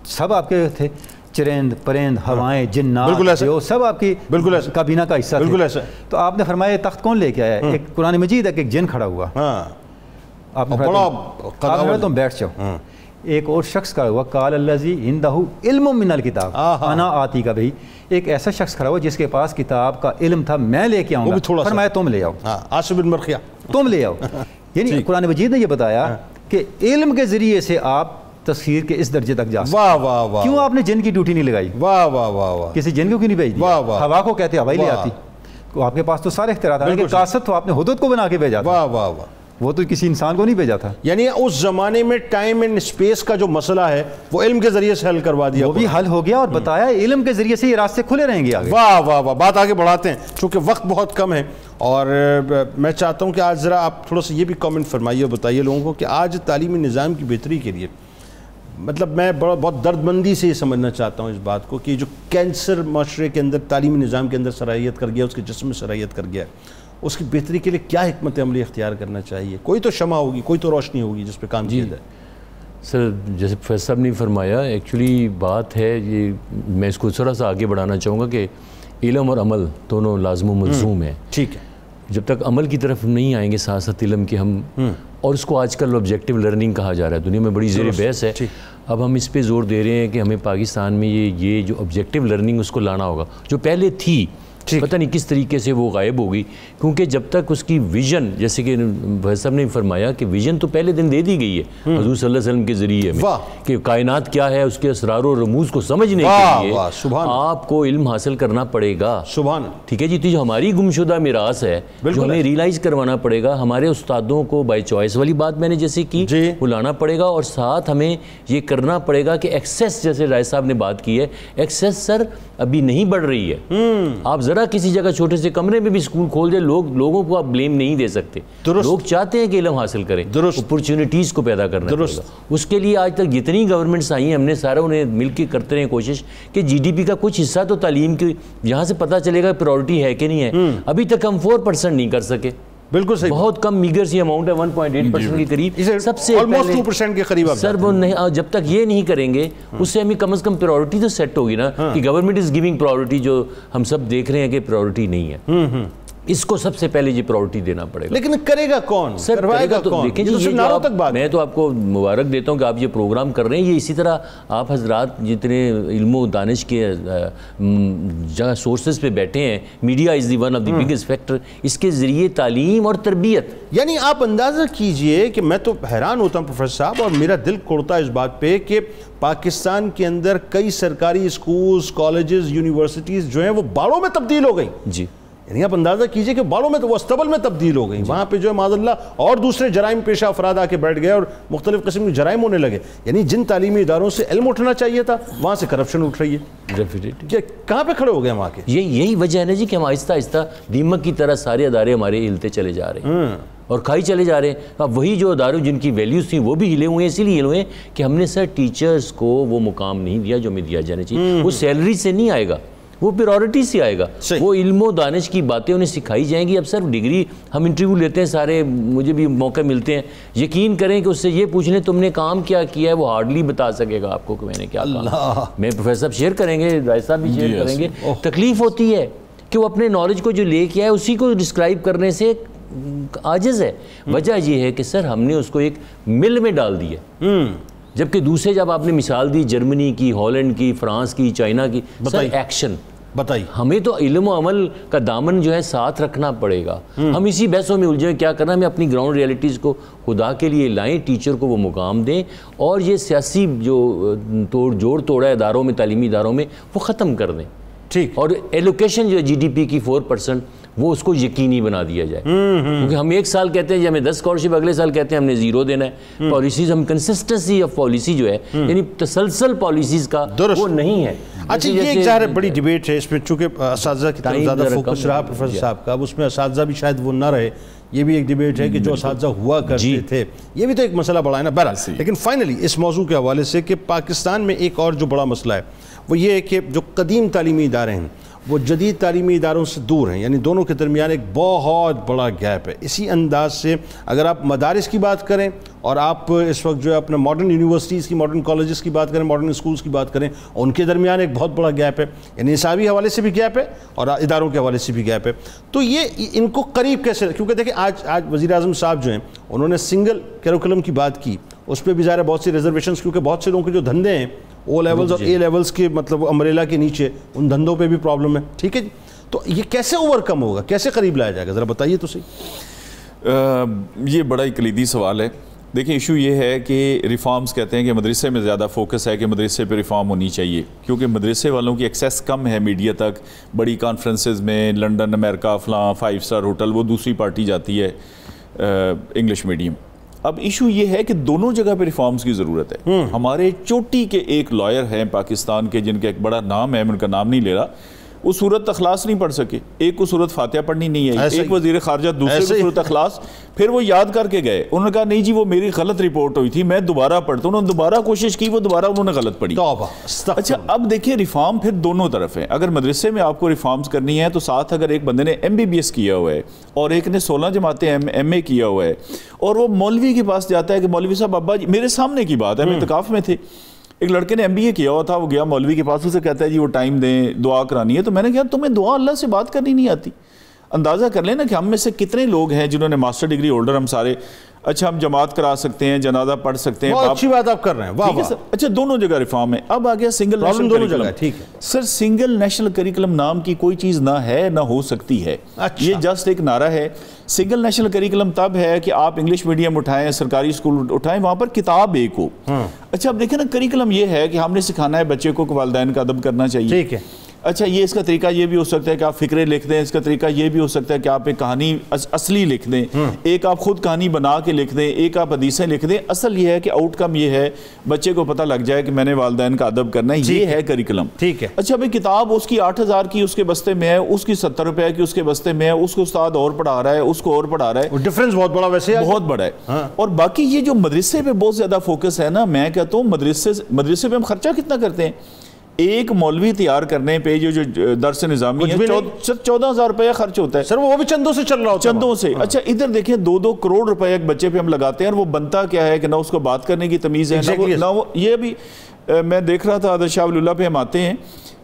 سب آپ کے تھے، چرند پرند ہوائیں جنات جو سب آپ کی کابینہ کا حصہ تھے. تو آپ نے فرمایا یہ تخت کون لے کے آیا ہے؟ ایک قرآن مجید ہے کہ ایک جن کھڑا ہوا. آپ نے تم بیٹھ جاؤ. ایک اور شخص کھڑا ہوا، قال الذی عندہ علم من الکتاب انا آتی کا. بھائی ایک ایسا شخص کھڑا ہوا جس کے پاس کتاب کا علم تھا، میں لے کے آؤں گا. فرمایا تم لے آؤ. عاصم بن مرخیہ، تم لے آؤ. یعنی قرآن مجید نے یہ بتایا کہ علم کے ذریعے سے آپ تصویر کے اس درجے تک جا سکتے. واہ واہ واہ. کیوں آپ نے جن کی ڈیوٹی نہیں لگائی؟ واہ واہ واہ واہ. کسی جن کو کیوں نہیں بھیج دیا؟ ہوا کو کہتے ہوائی لے آتی. آپ کے پاس تو سارے اختیارات ہیں، لیکن قاصد تو آپ نے حدود کو بنا کے بھیجا تھا. واہ واہ واہ. وہ تو کسی انسان کو نہیں بھیجا تھا. یعنی اس زمانے میں ٹائم اینڈ اسپیس کا جو مسئلہ ہے وہ علم کے ذریعے سے حل کروا دیا. وہ بھی حل ہو گیا اور بتایا علم کے ذریعے سے یہ راستے کھلے رہیں گے آگے. واہ واہ واہ. بات آگے بڑھاتے ہیں چونکہ وقت بہت کم ہے، اور میں چاہتا ہوں کہ آج ذرا آپ تھوڑا سا یہ بھی کامنٹ فرمائیے اور بتائیے لوگوں کو کہ آج تعلیمی نظام کی بہتری کے لیے، مطلب میں بہت درد مندی سے یہ سمجھنا چاہتا ہوں اس بات کو کہ جو کینسر معاشرے کے اندر تعلیمی نظام کے اندر سرایت کر گیا، اس کے جسم میں سرایت کر گیا، اس کی بہتری کے لیے کیا حکمت عملی اختیار کرنا چاہیے؟ کوئی تو شمع ہوگی، کوئی تو روشنی ہوگی جس پہ کام کیا جائے. سر جیسے پروفیسر صاحب نے فرمایا، ایکچولی بات ہے یہ، میں اس کو تھوڑا سا آگے بڑھانا چاہوں گا کہ علم اور عمل دونوں لازم و ملزوم ہیں. ٹھیک ہے. جب تک عمل کی طرف نہیں آئیں گے ساتھ ساتھ علم کے ہم، اور اس کو آج کل آبجیکٹیو لرننگ کہا جا رہا ہے، دنیا میں بڑی زیر بحث ہے. اب ہم اس پہ زور دے رہے ہیں کہ ہمیں پاکستان میں یہ جو آبجیکٹیو لرننگ اس کو لانا ہوگا، جو پہلے تھی پتہ نہیں کس طریقے سے وہ غائب ہوگی. کیونکہ جب تک اس کی ویژن، جیسے کہ بھائی صاحب نے فرمایا کہ ویژن تو پہلے دن دے دی گئی ہے حضور صلی اللہ علیہ وسلم کے ذریعے میں، کہ کائنات کیا ہے، اس کے اسرار و رموز کو سمجھنے کے لیے آپ کو علم حاصل کرنا پڑے گا. ٹھیک ہے جی. تو جو ہماری گمشدہ میراث ہے جو ہمیں ریلائز کروانا پڑے گا، ہمارے استادوں کو بائی چوائس والی بات میں نے جیسے کی وہ لانا پڑے گا، اور ساتھ ہمیں یہ کرنا پڑے گا کہ ایکسیس، جیسے رائے صاحب نے بات کی ہے، ایکسیس سر ابھی نہیں بڑھ رہی ہے. آپ ذرا کسی جگہ چھوٹے سے کمرے میں بھی اسکول کھول دیں، لوگوں کو آپ بلیم نہیں دے سکتے. لوگ چاہتے ہیں کہ علم حاصل کریں، اپرچونٹیز کو پیدا کرنا پڑے گا. اس کے لیے آج تک جتنی گورنمنٹس آئی ہیں، ہم نے سارے انہیں مل کے کرتے رہے کوشش کہ جی ڈی پی کا کچھ حصہ تو تعلیم کی، یہاں سے پتہ چلے گا پرائورٹی ہے کہ نہیں ہے. ابھی تک ہم 4% نہیں کر سکے. بالکل صحیح. بہت کم میگر سی اماؤنٹ ہے، 1.8% کے قریب. سب سے آلموسٹ 2% کے قریب. سر وہ نہیں، جب تک یہ نہیں کریں گے اس سے ہمیں کم از کم پرائورٹی تو سیٹ ہوگی نا، کہ گورنمنٹ از گیونگ پرائورٹی، جو ہم سب دیکھ رہے ہیں کہ پرائورٹی نہیں ہے. اس کو سب سے پہلے یہ پرائورٹی دینا پڑے گا. لیکن کرے گا کون؟ سر کرے گا تو دیکھیں جی، میں تو آپ کو مبارک دیتا ہوں کہ آپ یہ پروگرام کر رہے ہیں. یہ اسی طرح آپ حضرات جتنے علم و دانش کے جگہ سورسز پہ بیٹھے ہیں، media is the one of the biggest factor. اس کے ذریعے تعلیم اور تربیت، یعنی آپ اندازہ کیجئے کہ میں تو حیران ہوتا ہوں پروفیسر صاحب، اور میرا دل کوڑتا ہے اس بات پہ کہ پاکستان کے اندر کئی سرکاری اسکولز، کالجز، یونیورسٹیز جو ہیں وہ باڑوں میں تبدیل ہو گئی. جی یعنی آپ اندازہ کیجئے کہ بالوں میں تو وہ استبل میں تبدیل ہو گئی, وہاں پہ جو ہے معاذ اللہ اور دوسرے جرائم پیشہ افراد آ کے بیٹھ گئے اور مختلف قسم کے جرائم ہونے لگے. یعنی جن تعلیمی اداروں سے علم اٹھنا چاہیے تھا وہاں سے کرپشن اٹھ رہی ہے. کہ کہاں پہ کھڑے ہو گئے ہم آ کے؟ یہی وجہ ہے نا جی کہ ہم آہستہ آہستہ دیمک کی طرح سارے ادارے ہمارے ہلتے چلے جا رہے ہیں اور کھائی چلے جا رہے ہیں. اب وہی جو ادارے جن کی ویلیوز تھیں وہ بھی ہلے ہوئے ہیں, اسی لیے ہلے ہوئے ہیں کہ ہم نے سر ٹیچرز کو وہ مقام نہیں دیا جو ہمیں دیا جانا چاہیے. وہ سیلری سے نہیں آئے گا, وہ پریورٹی سے آئے گا. وہ علم و دانش کی باتیں انہیں سکھائی جائیں گی. اب سر ڈگری ہم انٹرویو لیتے ہیں سارے, مجھے بھی موقع ملتے ہیں, یقین کریں کہ اس سے یہ پوچھ لیں تم نے کام کیا کیا ہے, وہ ہارڈلی بتا سکے گا آپ کو کہ میں نے کیا کام. میں پروفیسر صاحب شیئر کریں گے, رائے صاحب بھی شیئر کریں گے. تکلیف ہوتی ہے کہ وہ اپنے نالج کو جو لے کے آئے اسی کو ڈسکرائب کرنے سے عاجز ہے. وجہ یہ ہے کہ سر ہم نے اس کو ایک مل میں ڈال دی ہے, جبکہ دوسرے جب آپ نے مثال دی جرمنی کی, ہالینڈ کی, فرانس کی, چائنا کی, سر ایکشن بتائیے. ہمیں تو علم و عمل کا دامن جو ہے ساتھ رکھنا پڑے گا. ہم اسی بحثوں میں الجھے, کیا کرنا, ہمیں اپنی گراؤنڈ ریئلٹیز کو خدا کے لیے لائیں, ٹیچر کو وہ مقام دیں, اور یہ سیاسی جو جوڑ توڑا ہے اداروں میں, تعلیمی اداروں میں, وہ ختم کر دیں. ٹھیک. اور ایلوکیشن جو جی ڈی پی کی 4% وہ اس کو یقینی بنا دیا جائے. کیونکہ ہم ایک سال کہتے ہیں جی ہمیں 10 اسکالرشپ, اگلے سال کہتے ہیں ہم نے 0 دینا ہے. پالیسیز, ہم کنسسٹنسی آف پالیسی جو ہے یعنی تسلسل پالیسیز کا وہ نہیں ہے. اچھا یہ ایک ظاہر بڑی ڈیبیٹ ہے اس میں, چونکہ اساتذہ کی طرف زیادہ فوکس رہا پروفیسر صاحب کا, اب اس میں اساتذہ بھی شاید وہ نہ رہے. یہ بھی ایک ڈیبیٹ ہے کہ جو اساتذہ ہوا کرتے تھے, یہ بھی تو ایک مسئلہ بڑا ہے نا. بہرحال لیکن فائنلی اس موضوع کے حوالے سے کہ پاکستان میں ایک اور جو بڑا مسئلہ ہے وہ یہ ہے کہ جو قدیم تعلیمی ادارے ہیں وہ جدید تعلیمی اداروں سے دور ہیں, یعنی دونوں کے درمیان ایک بہت بڑا گیپ ہے. اسی انداز سے اگر آپ مدارس کی بات کریں اور آپ اس وقت جو ہے اپنے ماڈرن یونیورسٹیز کی, ماڈرن کالجز کی بات کریں, ماڈرن اسکولز کی بات کریں, ان کے درمیان ایک بہت بڑا گیپ ہے. یعنی نصابی حوالے سے بھی گیپ ہے اور اداروں کے حوالے سے بھی گیپ ہے. تو یہ ان کو قریب کیسے, کیونکہ دیکھیں آج وزیر اعظم صاحب جو ہیں انہوں نے سنگل کیریکولم کی بات کی, اس پہ بھی ظاہر بہت سی ریزرویشنز, کیونکہ بہت سے لوگوں کے جو دھندے ہیں او لیولز اور اے لیولز کے مطلب امبریلا کے نیچے, ان دھندوں پہ بھی پرابلم ہے. ٹھیک ہے جی, تو یہ کیسے اوور کم ہوگا, کیسے قریب لایا جائے گا, ذرا بتائیے تو صحیح. یہ بڑا ہی کلیدی سوال ہے. دیکھیں ایشو یہ ہے کہ ریفارمز کہتے ہیں کہ مدرسے میں زیادہ فوکس ہے کہ مدرسے پہ ریفارم ہونی چاہیے, کیونکہ مدرسے والوں کی ایکسیس کم ہے میڈیا تک. بڑی کانفرنسز میں لنڈن, امریکہ, فلاں 5 اسٹار ہوٹل, وہ دوسری پارٹی جاتی ہے انگلش میڈیم. اب ایشو یہ ہے کہ دونوں جگہ پہ ریفارمز کی ضرورت ہے. ہمارے چوٹی کے ایک لائر ہیں پاکستان کے جن کا ایک بڑا نام ہے, میں ان کا نام نہیں لے رہا, وہ سورت اخلاص نہیں پڑھ سکے. ایک کو سورت فاتحہ پڑھنی نہیں آئی, ایک وزیر خارجہ دوسرے کو سورت اخلاص, پھر وہ یاد کر کے گئے. انہوں نے کہا نہیں جی وہ میری غلط رپورٹ ہوئی تھی, میں دوبارہ پڑھتا ہوں. انہوں نے دوبارہ کوشش کی, وہ دوبارہ انہوں نے غلط پڑھی. اچھا اب دیکھیں ریفارم پھر دونوں طرف ہیں. اگر مدرسے میں آپ کو ریفارمز کرنی ہے تو ساتھ اگر ایک بندے نے MBBS کیا ہوا ہے اور ایک نے 16 جماعتیں MA کیا ہوا ہے, اور وہ مولوی کے پاس جاتا ہے کہ مولوی صاحب ابا جی, میرے سامنے کی بات ہے, ہم اعتکاف میں تھے, ایک لڑکے نے MBA کیا ہوا تھا, وہ گیا مولوی کے پاس, اسے کہتا ہے جی وہ ٹائم دیں, دعا کرانی ہے. تو میں نے کہا تمہیں دعا اللہ سے بات کرنی نہیں آتی؟ اندازہ کر لیں نا کہ ہم میں سے کتنے لوگ ہیں جنہوں نے ماسٹر ڈگری ہولڈر, ہم سارے, اچھا ہم جماعت کرا سکتے ہیں, جنازہ پڑھ سکتے ہیں. بہت اچھی بات آپ کر رہے ہیں, واہ واہ. اچھا دونوں جگہ ریفارم ہے. اب آ گیا سنگل نیشنل کریکلم. ٹھیک ہے سر, سنگل نیشنل کریکلم نام کی کوئی چیز نہ ہے نہ ہو سکتی ہے. یہ جسٹ ایک نعرہ ہے. سنگل نیشنل کریکلم تب ہے کہ آپ انگلش میڈیم اٹھائیں, سرکاری اسکول اٹھائیں, وہاں پر کتاب ایک ہو. اچھا اب دیکھیں نا, کریکلم یہ ہے کہ ہم نے سکھانا ہے بچے کو کہ والدین کا ادب کرنا چاہیے. ٹھیک ہے. اچھا یہ اس کا طریقہ یہ بھی ہو سکتا ہے کہ آپ فکرے لکھ دیں, اس کا طریقہ یہ بھی ہو سکتا ہے کہ آپ ایک کہانی اصلی لکھ دیں, ایک آپ خود کہانی بنا کے لکھ دیں, ایک آپ حدیثیں لکھ دیں. اصل یہ ہے کہ آؤٹ کم یہ ہے بچے کو پتہ لگ جائے کہ میں نے والدین کا ادب کرنا ہے, یہ ہے کریکلم. ٹھیک ہے. اچھا بھائی کتاب اس کی 8000 کی اس کے بستے میں ہے, اس کی 70 روپے کی اس کے بستے میں ہے, اس کو استاد اور پڑھا رہا ہے, اس کو اور پڑھا رہا ہے, ڈفرنس بہت بڑا ویسے ہے, بہت بڑا ہے. اور باقی یہ جو مدرسے پہ بہت زیادہ فوکس ہے نا, میں کہتا ہوں مدرسے پہ ہم خرچہ کتنا کرتے ہیں ایک مولوی تیار کرنے پہ, جو درس نظامی ہے 14,000 روپیہ خرچ ہوتا ہے. سر وہ بھی چندوں سے چل رہا ہوتا ہے, چندوں سے. اچھا ادھر دیکھیں 2-2 کروڑ روپے ایک بچے پہ ہم لگاتے ہیں, اور وہ بنتا کیا ہے کہ نہ اس کو بات کرنے کی تمیز ہے, نہ وہ. یہ بھی میں دیکھ رہا تھا حضرت شاہ ولی اللہ پہ ہم آتے ہیں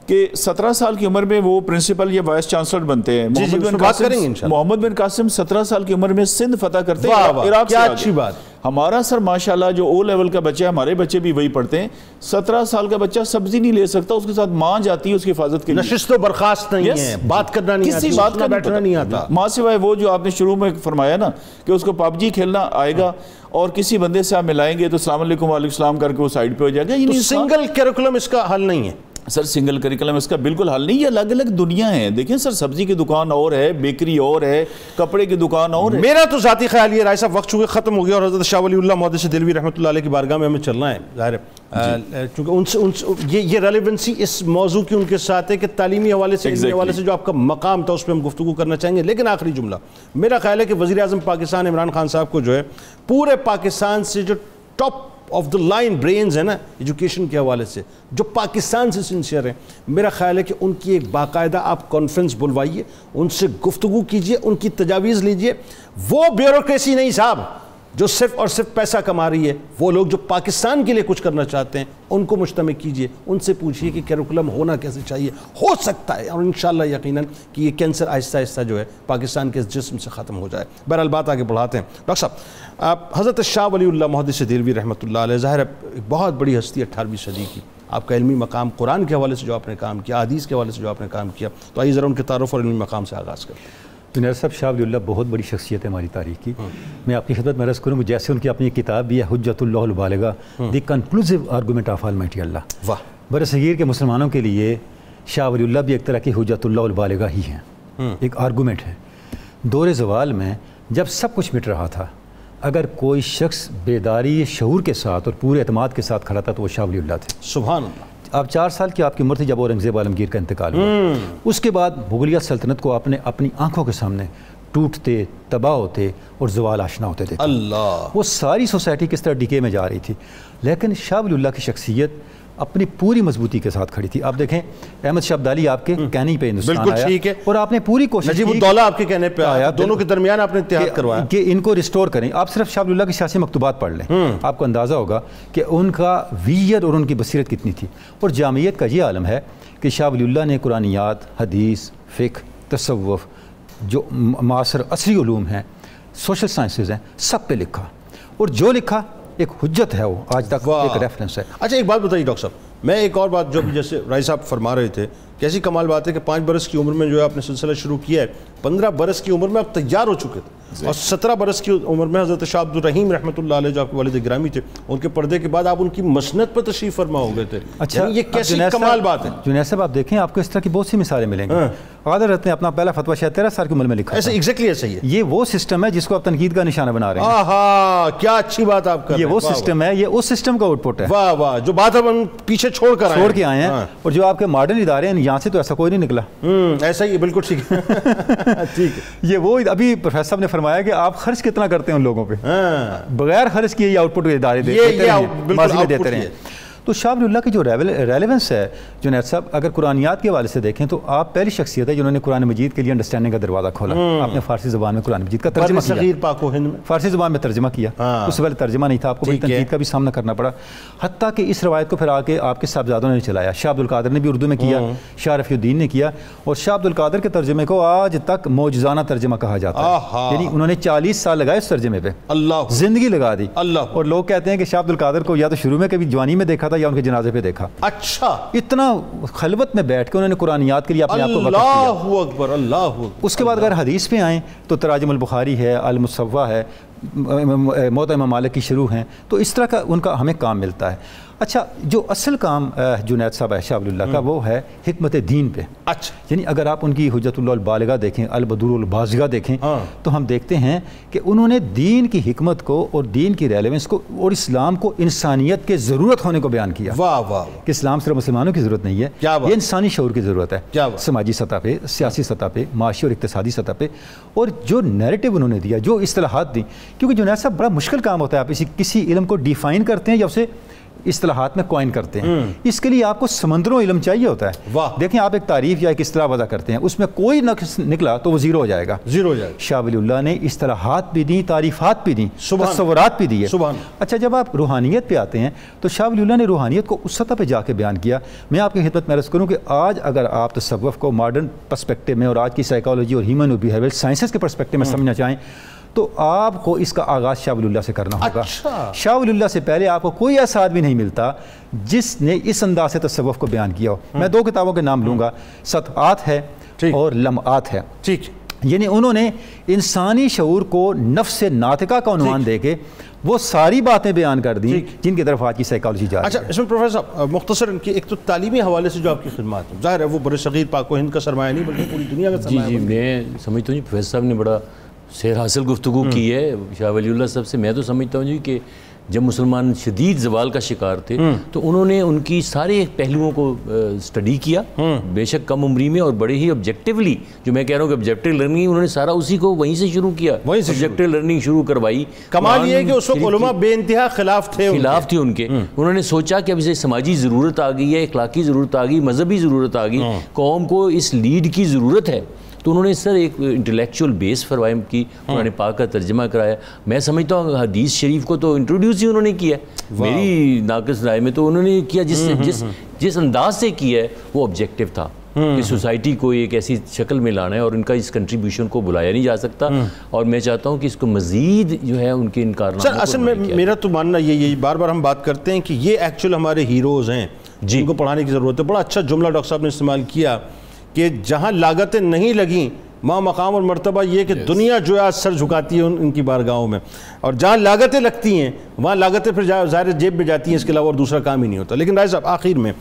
کہ 17 سال کی عمر میں وہ پرنسپل یا وائس چانسلر بنتے ہیں. محمد بن قاسم 17 سال کی عمر میں سندھ فتح کرتے ہیں, عراق سے. اچھی بات. ہمارا سر ماشاءاللہ جو او لیول کا بچہ ہے, ہمارے بچے بھی وہی پڑھتے ہیں. 17 سال کا بچہ سبزی نہیں لے سکتا, اس کے ساتھ ماں جاتی ہے اس کی حفاظت کے لیے. نشست و برخاست نہیں ہے, بات کرنا نہیں آتی, کسی بات کا بیٹھنا نہیں آتا. ماں سوائے وہ جو آپ نے شروع میں فرمایا نا کہ اس کو PUBG کھیلنا آئے گا, اور کسی بندے سے آپ ملائیں گے تو السلام علیکم وعلیکم السلام کر کے وہ سائیڈ پہ ہو جائے گا. سنگل کیریکولم اس کا حل نہیں ہے. سر سنگل کریکلم اس کا بالکل حل نہیں, یہ الگ الگ دنیا ہیں. دیکھیں سر سبزی کی دکان اور ہے, بیکری اور ہے, کپڑے کی دکان اور ہے. میرا تو ذاتی خیال یہ رائے صاحب وقت چونکہ ختم ہو گیا اور حضرت شاہ ولی اللہ محدث دہلوی رحمۃ اللہ علیہ کی بارگاہ میں ہمیں چلنا ہے ظاہر ہے, کیونکہ یہ ریلیونسی اس موضوع کی ان کے ساتھ ہے کہ تعلیمی حوالے سے علمی حوالے سے جو آپ کا مقام تھا اس پہ ہم گفتگو کرنا چاہیں گے. لیکن آخری جملہ میرا خیال ہے کہ وزیر اعظم پاکستان عمران خان صاحب کو جو ہے پورے پاکستان سے جو top of the line brains ہیں نا ایجوکیشن کے حوالے سے, جو پاکستان سے سنسیئر ہیں, میرا خیال ہے کہ ان کی ایک باقاعدہ آپ کانفرنس بلوائیے, ان سے گفتگو کیجئے, ان کی تجاویز لیجئے. وہ بیوروکریسی نہیں صاحب جو صرف اور صرف پیسہ کما رہی ہے, وہ لوگ جو پاکستان کے لیے کچھ کرنا چاہتے ہیں ان کو مجتمع کیجئے, ان سے پوچھئے کہ کیریکولم ہونا کیسے چاہیے. ہو سکتا ہے اور انشاءاللہ یقیناً کہ یہ کینسر آہستہ آہستہ جو ہے پاکستان کے جسم سے ختم ہو جائے. بہرحال بات آگے بڑھاتے ہیں. ڈاکٹر صاحب حضرت شاہ ولی اللہ محدث دہلوی رحمۃ اللہ علیہ ظاہر ہے ایک بہت بڑی ہستی 18ویں صدی کی, آپ کا علمی مقام قرآن کے حوالے سے جو آپ نے کام کیا, حدیث کے حوالے سے جو آپ نے کام کیا, تو آئیے ذرا ان کے تعارف اور علمی مقام سے آغاز کرتے ہیں. جنید صاحب شاہ ولی اللہ بہت بڑی شخصیت ہے ہماری تاریخ کی. میں آپ کی خدمت میں عرض کروں کہ جیسے ان کی اپنی کتاب بھی ہے حجت اللہ البالغہ, دی کنکلوسیو آرگومنٹ آف آلمائٹی اللہ. واہ. برصغیر کے مسلمانوں کے لیے شاہ ولی اللہ بھی ایک طرح کی حجت اللہ البالغہ ہی ہیں, ایک آرگومنٹ ہے. دور زوال میں جب سب کچھ مٹ رہا تھا, اگر کوئی شخص بیداری شعور کے ساتھ اور پورے اعتماد کے ساتھ کھڑا تھا تو وہ شاہ ولی اللہ تھے. سبحان اللہ. آپ 4 سال کی آپ کی عمر تھی جب اورنگزیب عالمگیر کا انتقال ہوا. اس کے بعد مغلیہ سلطنت کو آپ نے اپنی آنکھوں کے سامنے ٹوٹتے, تباہ ہوتے اور زوال آشنا ہوتے دیکھا. اللہ. وہ ساری سوسائٹی کس طرح ڈیکے میں جا رہی تھی, لیکن شاہ ولی اللہ کی شخصیت اپنی پوری مضبوطی کے ساتھ کھڑی تھی. آپ دیکھیں احمد شاہ عبدالی آپ کے کہنے پہ ہندوستان بالکل آیا ٹھیک ہے, اور آپ نے پوری کوشش نجیب الدولہ آپ کے کہنے پہ آیا, دونوں کے درمیان آپ نے اتحاد کروایا کہ ان کو ریسٹور کریں. آپ صرف شاہ ولی اللہ کی سیاسی مکتوبات پڑھ لیں, آپ کو اندازہ ہوگا کہ ان کا ویژن اور ان کی بصیرت کتنی تھی. اور جامعیت کا یہ عالم ہے کہ شاہ ولی اللہ نے قرآنیات, حدیث, فقہ, تصوف, جو معاصر عصری علوم ہیں, سوشل سائنسز ہیں, سب پہ لکھا, اور جو لکھا ایک حجت ہے, وہ آج تک ایک ریفرنس ہے. اچھا ایک بات بتائیے ڈاکٹر صاحب, میں ایک اور بات جو جیسے رائی صاحب فرما رہے تھے, کیسی کمال بات ہے کہ 5 برس کی عمر میں جو ہے آپ نے سلسلہ شروع کیا ہے, 15 برس کی عمر میں آپ تیار ہو چکے تھے, اور 17 برس کی عمر میں حضرت شاہ عبد الرحیم رحمۃ اللہ علیہ جو آپ کے والد گرامی تھے, ان کے پردے کے بعد آپ ان کی مسند پر تشریف فرما ہو گئے تھے. اچھا یہ کیسی کمال بات ہے. جنید صاحب آپ دیکھیں آپ کو اس طرح کی بہت سی مثالیں ملیں گی. حضرت نے اپنا پہلا فتویٰ شاید 13 سال کی عمر میں لکھا, ایسے ایگزیکٹلی ایسا ہی ہے. یہ وہ سسٹم ہے جس کو آپ تنقید کا نشانہ بنا رہے ہیں. آہا کیا اچھی بات آپ کر رہے ہیں. یہ وہ سسٹم ہے, یہ اس سسٹم کا آؤٹ پٹ ہے. واہ واہ, جو بات اب ہم پیچھے چھوڑ کے آئے ہیں. اور جو آپ کے ماڈرن ادارے ہیں یہاں سے تو ایسا کوئی نہیں نکلا. ایسا ہی بالکل ٹھیک ہے. ٹھیک ہے. یہ وہ ابھی پروفیسر صاحب نے فرمایا کہ آپ خرچ کتنا کرتے ہیں ان لوگوں پہ, بغیر خرچ کیے یہ آؤٹ پٹ ادارے دیتے رہے ہیں. تو شاہ ولی اللہ کی جو ریلیونس ہے جنید صاحب, اگر قرآنیات کے حوالے سے دیکھیں تو آپ پہلی شخصیت ہے جنہوں نے قرآن مجید کے لیے انڈرسٹینڈنگ کا دروازہ کھولا. آپ نے فارسی زبان میں قرآن مجید کا ترجمہ کیا, فارسی زبان میں ترجمہ کیا. اس سے پہلے ترجمہ نہیں تھا, آپ کو بڑی تنقید کا بھی سامنا کرنا پڑا. حتیٰ کہ اس روایت کو پھر آ کے آپ کے صاحبزادوں نے چلایا. شاہ عبد القادر نے بھی اردو میں کیا, شاہ رفیع الدین نے کیا, اور شاہ عبد القادر کے ترجمے کو آج تک معجزانہ ترجمہ کہا جاتا ہے. یعنی انہوں نے 40 سال لگائے اس ترجمے پہ, زندگی لگا دی. اور لوگ کہتے ہیں کہ شاہ عبد القادر کو یا تو شروع میں کبھی جوانی میں دیکھا تھا یا ان کے جنازے پہ دیکھا. اچھا, اتنا خلوت میں بیٹھ کے انہوں نے قرآنیات کے لیے اپنے آپ کو وقف کیا. اللہ اکبر, اللہ اکبر. اس کے بعد اگر حدیث پہ آئیں تو تراجم البخاری ہے, المصوع ہے, موطا امام مالک کی شروع ہیں. تو اس طرح کا ان کا ہمیں کام ملتا ہے. اچھا جو اصل کام جنید صاحب ہے شاہ ولی اللہ کا, وہ ہے حکمت دین پہ. اچھا یعنی اگر آپ ان کی حجت اللہ البالغہ دیکھیں, البدور البازغہ دیکھیں, تو ہم دیکھتے ہیں کہ انہوں نے دین کی حکمت کو اور دین کی ریلیونس کو اور اسلام کو انسانیت کے ضرورت ہونے کو بیان کیا. واہ واہ, کہ اسلام صرف مسلمانوں کی ضرورت نہیں ہے, یہ انسانی شعور کی ضرورت ہے. سماجی سطح پہ, سیاسی سطح پہ, معاشی اور اقتصادی سطح پہ. اور جو نیریٹو انہوں نے دیا, جو اصطلاحات دی, کیونکہ جنید صاحب بڑا مشکل کام ہوتا ہے, آپ کسی علم کو ڈیفائن کرتے ہیں یا اسے اصطلاحات میں کوائن کرتے ہیں. اس کے لیے آپ کو سمندروں علم چاہیے ہوتا ہے. دیکھیں آپ ایک تعریف یا ایک اصطلاح وضع کرتے ہیں, اس میں کوئی نقص نکلا تو وہ زیرو ہو جائے گا. شاہ ولی اللہ نے اصطلاحات بھی دیں, تعریفات بھی دیں, تصورات بھی دیے. اچھا جب آپ روحانیت پہ آتے ہیں تو شاہ ولی اللہ نے روحانیت کو اس سطح پہ جا کے بیان کیا. میں آپ کی خدمت میں عرض کروں کہ آج اگر آپ تصوف کو ماڈرن پرسپیکٹو میں اور آج کی سائیکالوجی اور ہیومن اور بیہیویئرل سائنسز کے پرسپیکٹو میں سمجھنا چاہیں تو آپ کو اس کا آغاز شاہ ولی اللہ سے کرنا ہوگا. شاہ ولی اللہ سے پہلے آپ کو کوئی ایسا آدمی نہیں ملتا جس نے اس انداز سے تصوف کو بیان کیا ہو. میں 2 کتابوں کے نام لوں گا, سطحات ہے اور لمعات ہے. یعنی انہوں نے انسانی شعور کو نفس ناطقہ کا عنوان دے کے وہ ساری باتیں بیان کر دیں جن کی طرف آج کی سائیکالوجی جا رہی ہے. اچھا اس میں پروفیسر صاحب مختصر ان کی ایک تو تعلیمی حوالے سے جو آپ کی خدمات ہیں، ظاہر ہے وہ بر صغیر پاک و ہند کا سرمایہ نہیں بلکہ پوری دنیا کا سرمایہ. جی میں سمجھتا ہوں جی پروفیسر صاحب نے بڑا سیر حاصل گفتگو کی ہے شاہ ولی اللہ صاحب سے. میں تو سمجھتا ہوں جی کہ جب مسلمان شدید زوال کا شکار تھے تو انہوں نے ان کی سارے پہلوؤں کو اسٹڈی کیا، بے شک کم عمری میں، اور بڑے ہی آبجیکٹیولی، جو میں کہہ رہا ہوں کہ آبجیکٹیو لرننگ انہوں نے سارا اسی کو وہیں سے شروع کیا، آبجیکٹیو لرننگ شروع کروائی. کمال یہ ہے کہ اس وقت علماء بے انتہا خلاف تھے ان کے. انہوں نے سوچا کہ اب اسے سماجی ضرورت آ گئی ہے، اخلاقی ضرورت آ گئی، مذہبی ضرورت آ گئی، قوم کو اس لیڈ کی ضرورت ہے. تو انہوں نے سر ایک انٹلیکچوئل بیس فراہم کی، قرآن پاک کا ترجمہ کرایا. میں سمجھتا ہوں حدیث شریف کو تو انٹروڈیوس ہی انہوں نے کیا ہے میری ناقص رائے میں. تو انہوں نے کیا جس انداز سے کیا ہے وہ آبجیکٹیو تھا کہ سوسائٹی کو ایک ایسی شکل میں لانا ہے، اور ان کا اس کنٹریبیوشن کو بلایا نہیں جا سکتا. اور میں چاہتا ہوں کہ اس کو مزید جو ہے ان کے ان کارناموں سر اصل میں میرا تو ماننا یہی بار بار ہم بات کرتے ہیں کہ یہ ایکچوئل ہمارے ہیروز ہیں جن کو پڑھانے کی ضرورت ہے. بڑا اچھا جملہ ڈاکٹر صاحب نے استعمال کیا کہ جہاں لاگتیں نہیں لگیں وہاں مقام اور مرتبہ یہ کہ دنیا جو ہے سر جھکاتی ہے ان کی بارگاہوں میں، اور جہاں لاگتیں لگتی ہیں وہاں لاگتیں پھر ظاہر جیب میں جاتی ہیں، اس کے علاوہ اور دوسرا کام ہی نہیں ہوتا. لیکن رائے صاحب آخر میں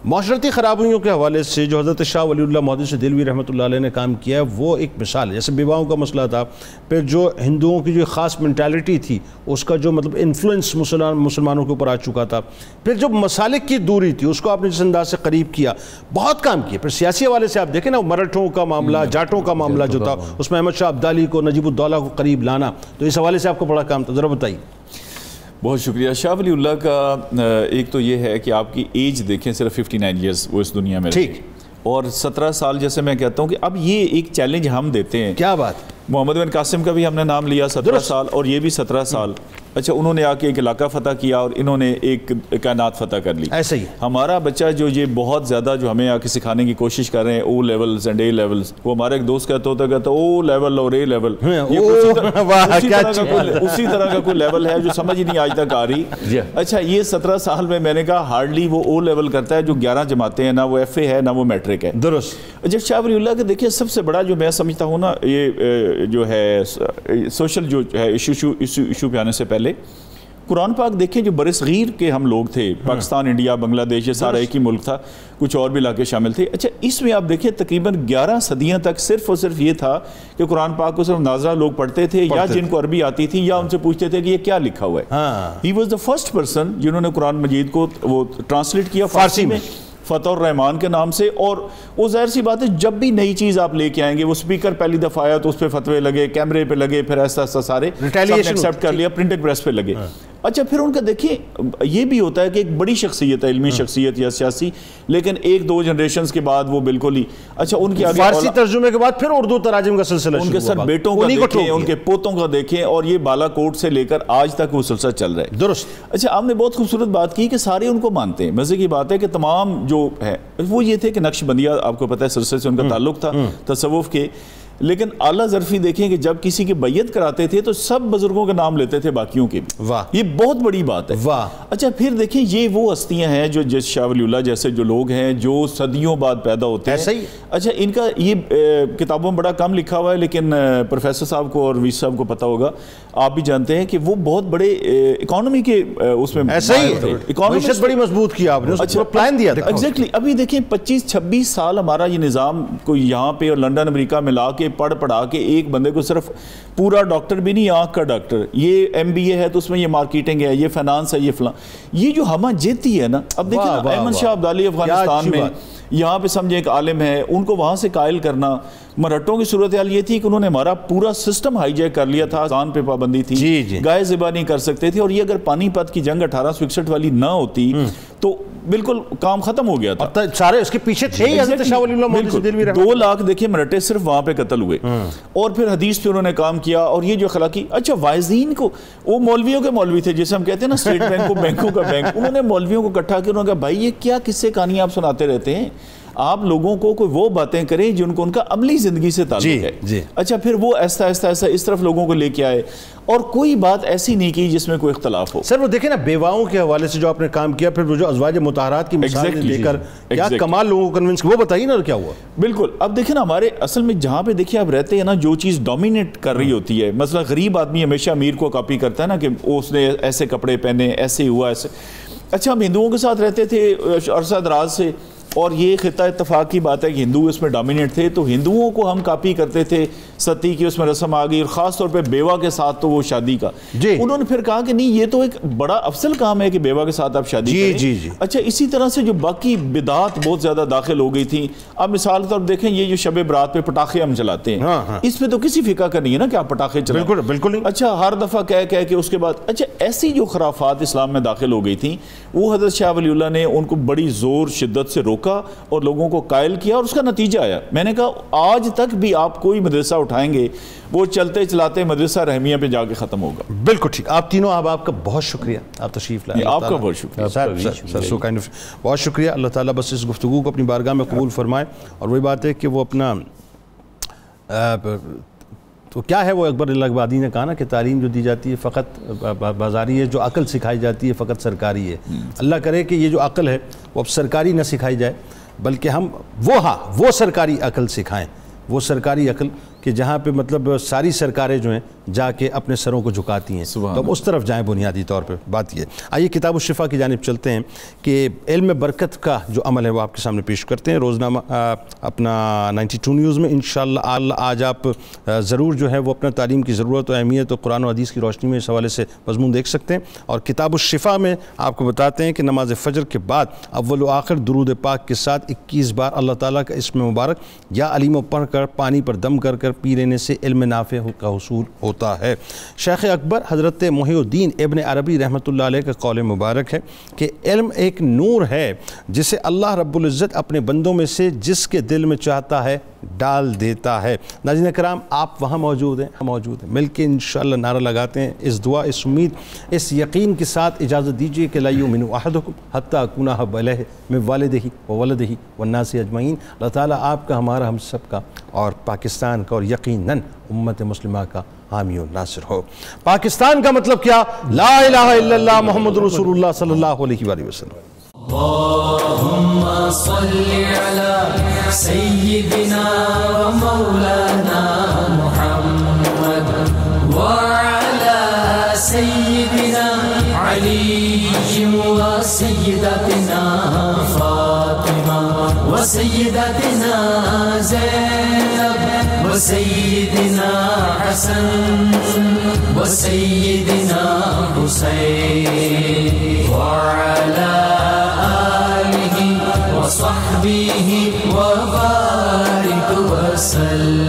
معاشرتی خرابیوں کے حوالے سے جو حضرت شاہ ولی اللہ محدث دہلوی رحمۃ اللہ علیہ نے کام کیا ہے وہ ایک مثال ہے. جیسے بیواؤں کا مسئلہ تھا، پھر جو ہندوؤں کی جو خاص مینٹیلٹی تھی اس کا جو مطلب انفلوئنس مسلمانوں کے اوپر آ چکا تھا، پھر جو مسالک کی دوری تھی اس کو آپ نے جس انداز سے قریب کیا، بہت کام کیا. پھر سیاسی حوالے سے آپ دیکھیں نا، مراٹھوں کا معاملہ، جاٹوں کا معاملہ جو تھا اس میں احمد شاہ ابدالی کو، نجیب الدولہ کو قریب لانا، تو اس حوالے سے آپ کو بڑا کام تھا، ذرا بتائیے. بہت شکریہ. شاہ ولی اللہ کا ایک تو یہ ہے کہ آپ کی ایج دیکھیں، صرف 59 ایئرز وہ اس دنیا میں ٹھیک، اور 17 سال جیسے میں کہتا ہوں کہ اب یہ ایک چیلنج ہم دیتے ہیں. کیا بات. محمد بن قاسم کا بھی ہم نے نام لیا 17 سال، اور یہ بھی 17 سال. اچھا انہوں نے آ کے ایک علاقہ فتح کیا اور انہوں نے ایک کائنات فتح کر لی. ایسے ہی ہمارا بچہ جو یہ بہت زیادہ جو ہمیں آ کے سکھانے کی کوشش کر رہے ہیں O levels and A levels, وہ ہمارا ایک دوست کہتا ہوتا او لیول اور اے لیول، اسی طرح کا کوئی لیول ہے جو سمجھ ہی نہیں آج تک آ رہی. اچھا یہ 17 سال میں نے کہا ہارڈلی وہ او لیول کرتا ہے جو 11 جماعتیں ہیں، نہ وہ ایف اے ہے نہ وہ میٹرک ہے. درست. جب شاہ ولی اللہ کے دیکھیں سب سے بڑا جو میں سمجھتا ہوں نا، یہ جو ہے سوشل جو ہے ایشو پہ آنے سے پہلے قرآن پاک دیکھیں، جو بر صغیر کے ہم لوگ تھے، پاکستان، انڈیا، بنگلہ دیش، یہ سارا ایک ہی ملک تھا، کچھ اور بھی علاقے شامل تھے. اچھا اس میں آپ دیکھیں تقریباً 11 صدیاں تک صرف اور صرف یہ تھا کہ قرآن پاک کو صرف ناظرہ لوگ پڑھتے تھے، یا جن کو عربی آتی تھی یا ان سے پوچھتے تھے کہ یہ کیا لکھا ہوا ہے. He was the first person جنہوں نے قرآن مجید کو وہ ٹرانسلیٹ کیا فارسی میں فتح الرحمان کے نام سے. اور وہ ظاہر سی بات ہے جب بھی نئی چیز آپ لے کے آئیں گے، وہ سپیکر پہلی دفعہ آیا تو اس پہ فتوے لگے، کیمرے پہ لگے، پھر ایسا ایسا سارے ایکسیپٹ کر لیا، پرنٹڈ پریس پہ لگے. اچھا پھر ان کا دیکھیں یہ بھی ہوتا ہے کہ ایک بڑی شخصیت ہے، علمی شخصیت یا سیاسی، لیکن ایک دو جنریشنز کے بعد وہ بالکل ہی اچھا ان کی فارسی ترجمے کے بعد پھر اردو تراجم کا سلسلہ ان کے سر بیٹوں کا دیکھیں، ان کے پوتوں کا دیکھیں، اور یہ بالا کوٹ سے لے کر آج تک وہ سلسلہ چل رہا ہے. درست. اچھا آپ نے بہت خوبصورت بات کی کہ سارے ان کو مانتے ہیں. مزے کی بات ہے کہ تمام جو ہے وہ یہ تھے کہ نقش بندیہ آپ کو پتہ ہے سلسلے سے ان کا تعلق تھا تصوف کے، لیکن اعلیٰ ظرفی دیکھیں کہ جب کسی کی بیعت کراتے تھے تو سب بزرگوں کا نام لیتے تھے باقیوں کے بھی. یہ بہت بڑی بات ہے. اچھا پھر دیکھیں یہ وہ ہستیاں ہیں جو جس شاہ ولی اللہ جیسے جو لوگ ہیں جو صدیوں بعد پیدا ہوتے ہیں. اچھا ان کا یہ کتابوں میں بڑا کم لکھا ہوا ہے، لیکن پروفیسر صاحب کو اور ویس صاحب کو پتہ ہوگا، آپ بھی جانتے ہیں کہ وہ بہت بڑے اکانومی کے اس میں معیشت بڑی مضبوط کی آپ نے، اس کو پلان دیا تھا. ایگزیکٹلی. ابھی دیکھیں 25-26 سال ہمارا یہ نظام کو یہاں پہ اور لنڈن امریکہ میں لا کے پڑھا کے ایک بندے کو صرف پورا ڈاکٹر بھی نہیں، آنکھ کا ڈاکٹر، یہ ایم بی اے ہے تو اس میں یہ مارکیٹنگ ہے، یہ فائنانس ہے، یہ فلاں، یہ جو ہمہ جیتی ہے نا. اب دیکھیں احمد شاہ ابدالی افغانستان میں یہاں پہ سمجھیں ایک عالم ہے، ان کو وہاں سے قائل کرنا. مرہٹوں کی صورتحال یہ تھی کہ انہوں نے ہمارا پورا سسٹم ہائی جیک کر لیا تھا، اذان پہ پابندی تھی، گائے ذبح نہیں کر سکتے تھے، اور یہ اگر پانی پت کی جنگ 1861 والی نہ ہوتی تو بالکل کام ختم ہو گیا تھا. سارے اس کے پیچھے تھے ہی حضرت شاہ ولی اللہ محدث دہلوی رحمۃ اللہ. 2 لاکھ دیکھیں مرہٹے صرف وہاں پہ قتل ہوئے، اور پھر حدیث پہ انہوں نے کام کیا، اور یہ جو اخلاقی. اچھا وائزین کو، وہ مولویوں کے مولوی تھے جیسے ہم کہتے ہیں نا اسٹیٹ بینک کو بینکوں کا بینک، انہوں نے مولویوں کو اکٹھا کیا، انہوں نے کہا بھائی یہ کیا قصے کہانیاں آپ سناتے رہتے ہیں، آپ لوگوں کو کوئی وہ باتیں کریں جن کو ان کا عملی زندگی سے تعلق ہے. اچھا پھر وہ ایسا اس طرف لوگوں کو لے کے آئے اور کوئی بات ایسی نہیں کی جس میں کوئی اختلاف ہو. سر وہ دیکھیں نا بیواؤں کے حوالے سے جو آپ نے کام کیا, پھر وہ جو ازواج مطہرات کی مثالیں دے کر کیا کمال لوگوں کو کنونس, وہ بتائیے نا کیا ہوا. بالکل. اب دیکھیں نا ہمارے اصل میں جہاں پہ دیکھیں آپ رہتے ہیں نا, جو چیز ڈومینیٹ کر رہی ہوتی ہے, مثلا غریب آدمی ہمیشہ امیر کو کاپی کرتا ہے نا کہ اس نے ایسے کپڑے پہنے, ایسے ہوا, ایسے. اچھا ہم ہندوؤں کے ساتھ رہتے تھے عرصہ دراز سے, اور یہ خطہ اتفاق کی بات ہے کہ ہندو اس میں ڈومینیٹ تھے, تو ہندوؤں کو ہم کاپی کرتے تھے, ستی کی اس میں رسم آ گئی, اور خاص طور پہ بیوہ کے ساتھ تو وہ شادی کا. انہوں نے پھر کہا کہ نہیں یہ تو ایک بڑا افضل کام ہے کہ بیوہ کے ساتھ آپ شادی کریں. اچھا اسی طرح سے جو باقی بدعات بہت زیادہ داخل ہو گئی تھیں. اب مثال طور دیکھیں یہ جو شب برات پہ پٹاخے ہم چلاتے ہیں, اس پہ تو کسی فقہ کا نہیں ہے نا کہ آپ پٹاخے چلائیں. بالکل نہیں. اچھا ہر دفعہ کہہ کے اس کے بعد اچھا ایسی جو خرافات اسلام میں داخل ہو گئی تھیں, وہ حضرت شاہ ولی اللہ نے ان کو بڑی زور شدت سے روکا اور لوگوں کو قائل کیا, اور اس کا نتیجہ آیا. میں نے کہا آج تک بھی آپ کوئی مدرسہ اٹھائیں گے وہ چلتے چلاتے مدرسہ رحمیہ پہ جا کے ختم ہوگا. بالکل ٹھیک. آپ تینوں آپ کا بہت شکریہ, آپ تشریف لائے. آپ کا بہت شکریہ سر, بہت شکریہ. اللہ تعالیٰ بس اس گفتگو کو اپنی بارگاہ میں قبول فرمائے. اور وہی بات ہے کہ وہ اپنا تو کیا ہے وہ اکبر الہبادی نے کہا نا کہ تعلیم جو دی جاتی ہے فقط بازاری ہے, جو عقل سکھائی جاتی ہے فقط سرکاری ہے. اللہ کرے کہ یہ جو عقل ہے وہ اب سرکاری نہ سکھائی جائے, بلکہ ہم وہ سرکاری عقل سکھائیں, وہ سرکاری عقل کہ جہاں پہ مطلب ساری سرکاریں جو ہیں جا کے اپنے سروں کو جھکاتی ہیں, تو ہم اس طرف جائیں بنیادی طور پہ. بات یہ آئیے کتاب الشفا کی جانب چلتے ہیں کہ علم برکت کا جو عمل ہے وہ آپ کے سامنے پیش کرتے ہیں. روزنامہ اپنا 92 نیوز میں انشاءاللہ آج آپ ضرور جو ہے وہ اپنا تعلیم کی ضرورت و اہمیت و قرآن و حدیث کی روشنی میں اس حوالے سے مضمون دیکھ سکتے ہیں. اور کتاب الشفا میں آپ کو بتاتے ہیں کہ نماز فجر کے بعد اول و آخر درود پاک کے ساتھ 21 بار اللہ تعالیٰ کا اسم مبارک یا علیمہ پڑھ کر پانی پر دم کر پی لینے سے علم نافع کا حصول ہوتا ہے. شیخ اکبر حضرت محی الدین ابن عربی رحمۃ اللہ علیہ کا قول مبارک ہے کہ علم ایک نور ہے جسے اللہ رب العزت اپنے بندوں میں سے جس کے دل میں چاہتا ہے ڈال دیتا ہے. ناظرین کرام, آپ وہاں موجود ہیں, ہم موجود ہیں, مل کے انشاءاللہ نعرہ لگاتے ہیں. اس دعا, اس امید, اس یقین کے ساتھ اجازت دیجیے کہ لا یؤمن احدکم حتی اکون احب الیہ من والدہ وولدہ والناس اجمعین. اللہ تعالیٰ آپ کا, ہمارا, ہم سب کا اور پاکستان کا اور یقیناً امت مسلمہ کا حامی و ناصر ہو. پاکستان کا مطلب کیا؟ لا الہ الا اللہ محمد رسول اللہ صلی اللہ علیہ وآلہ وسلم. اللہم صلی علی سیدنا و مولانا محمد وعلی سیدنا علی و سیدتنا فاطمہ و سیدتنا زینب و سیدنا حسن و سیدنا حسین وعلی وصحبه وبارك وسلم.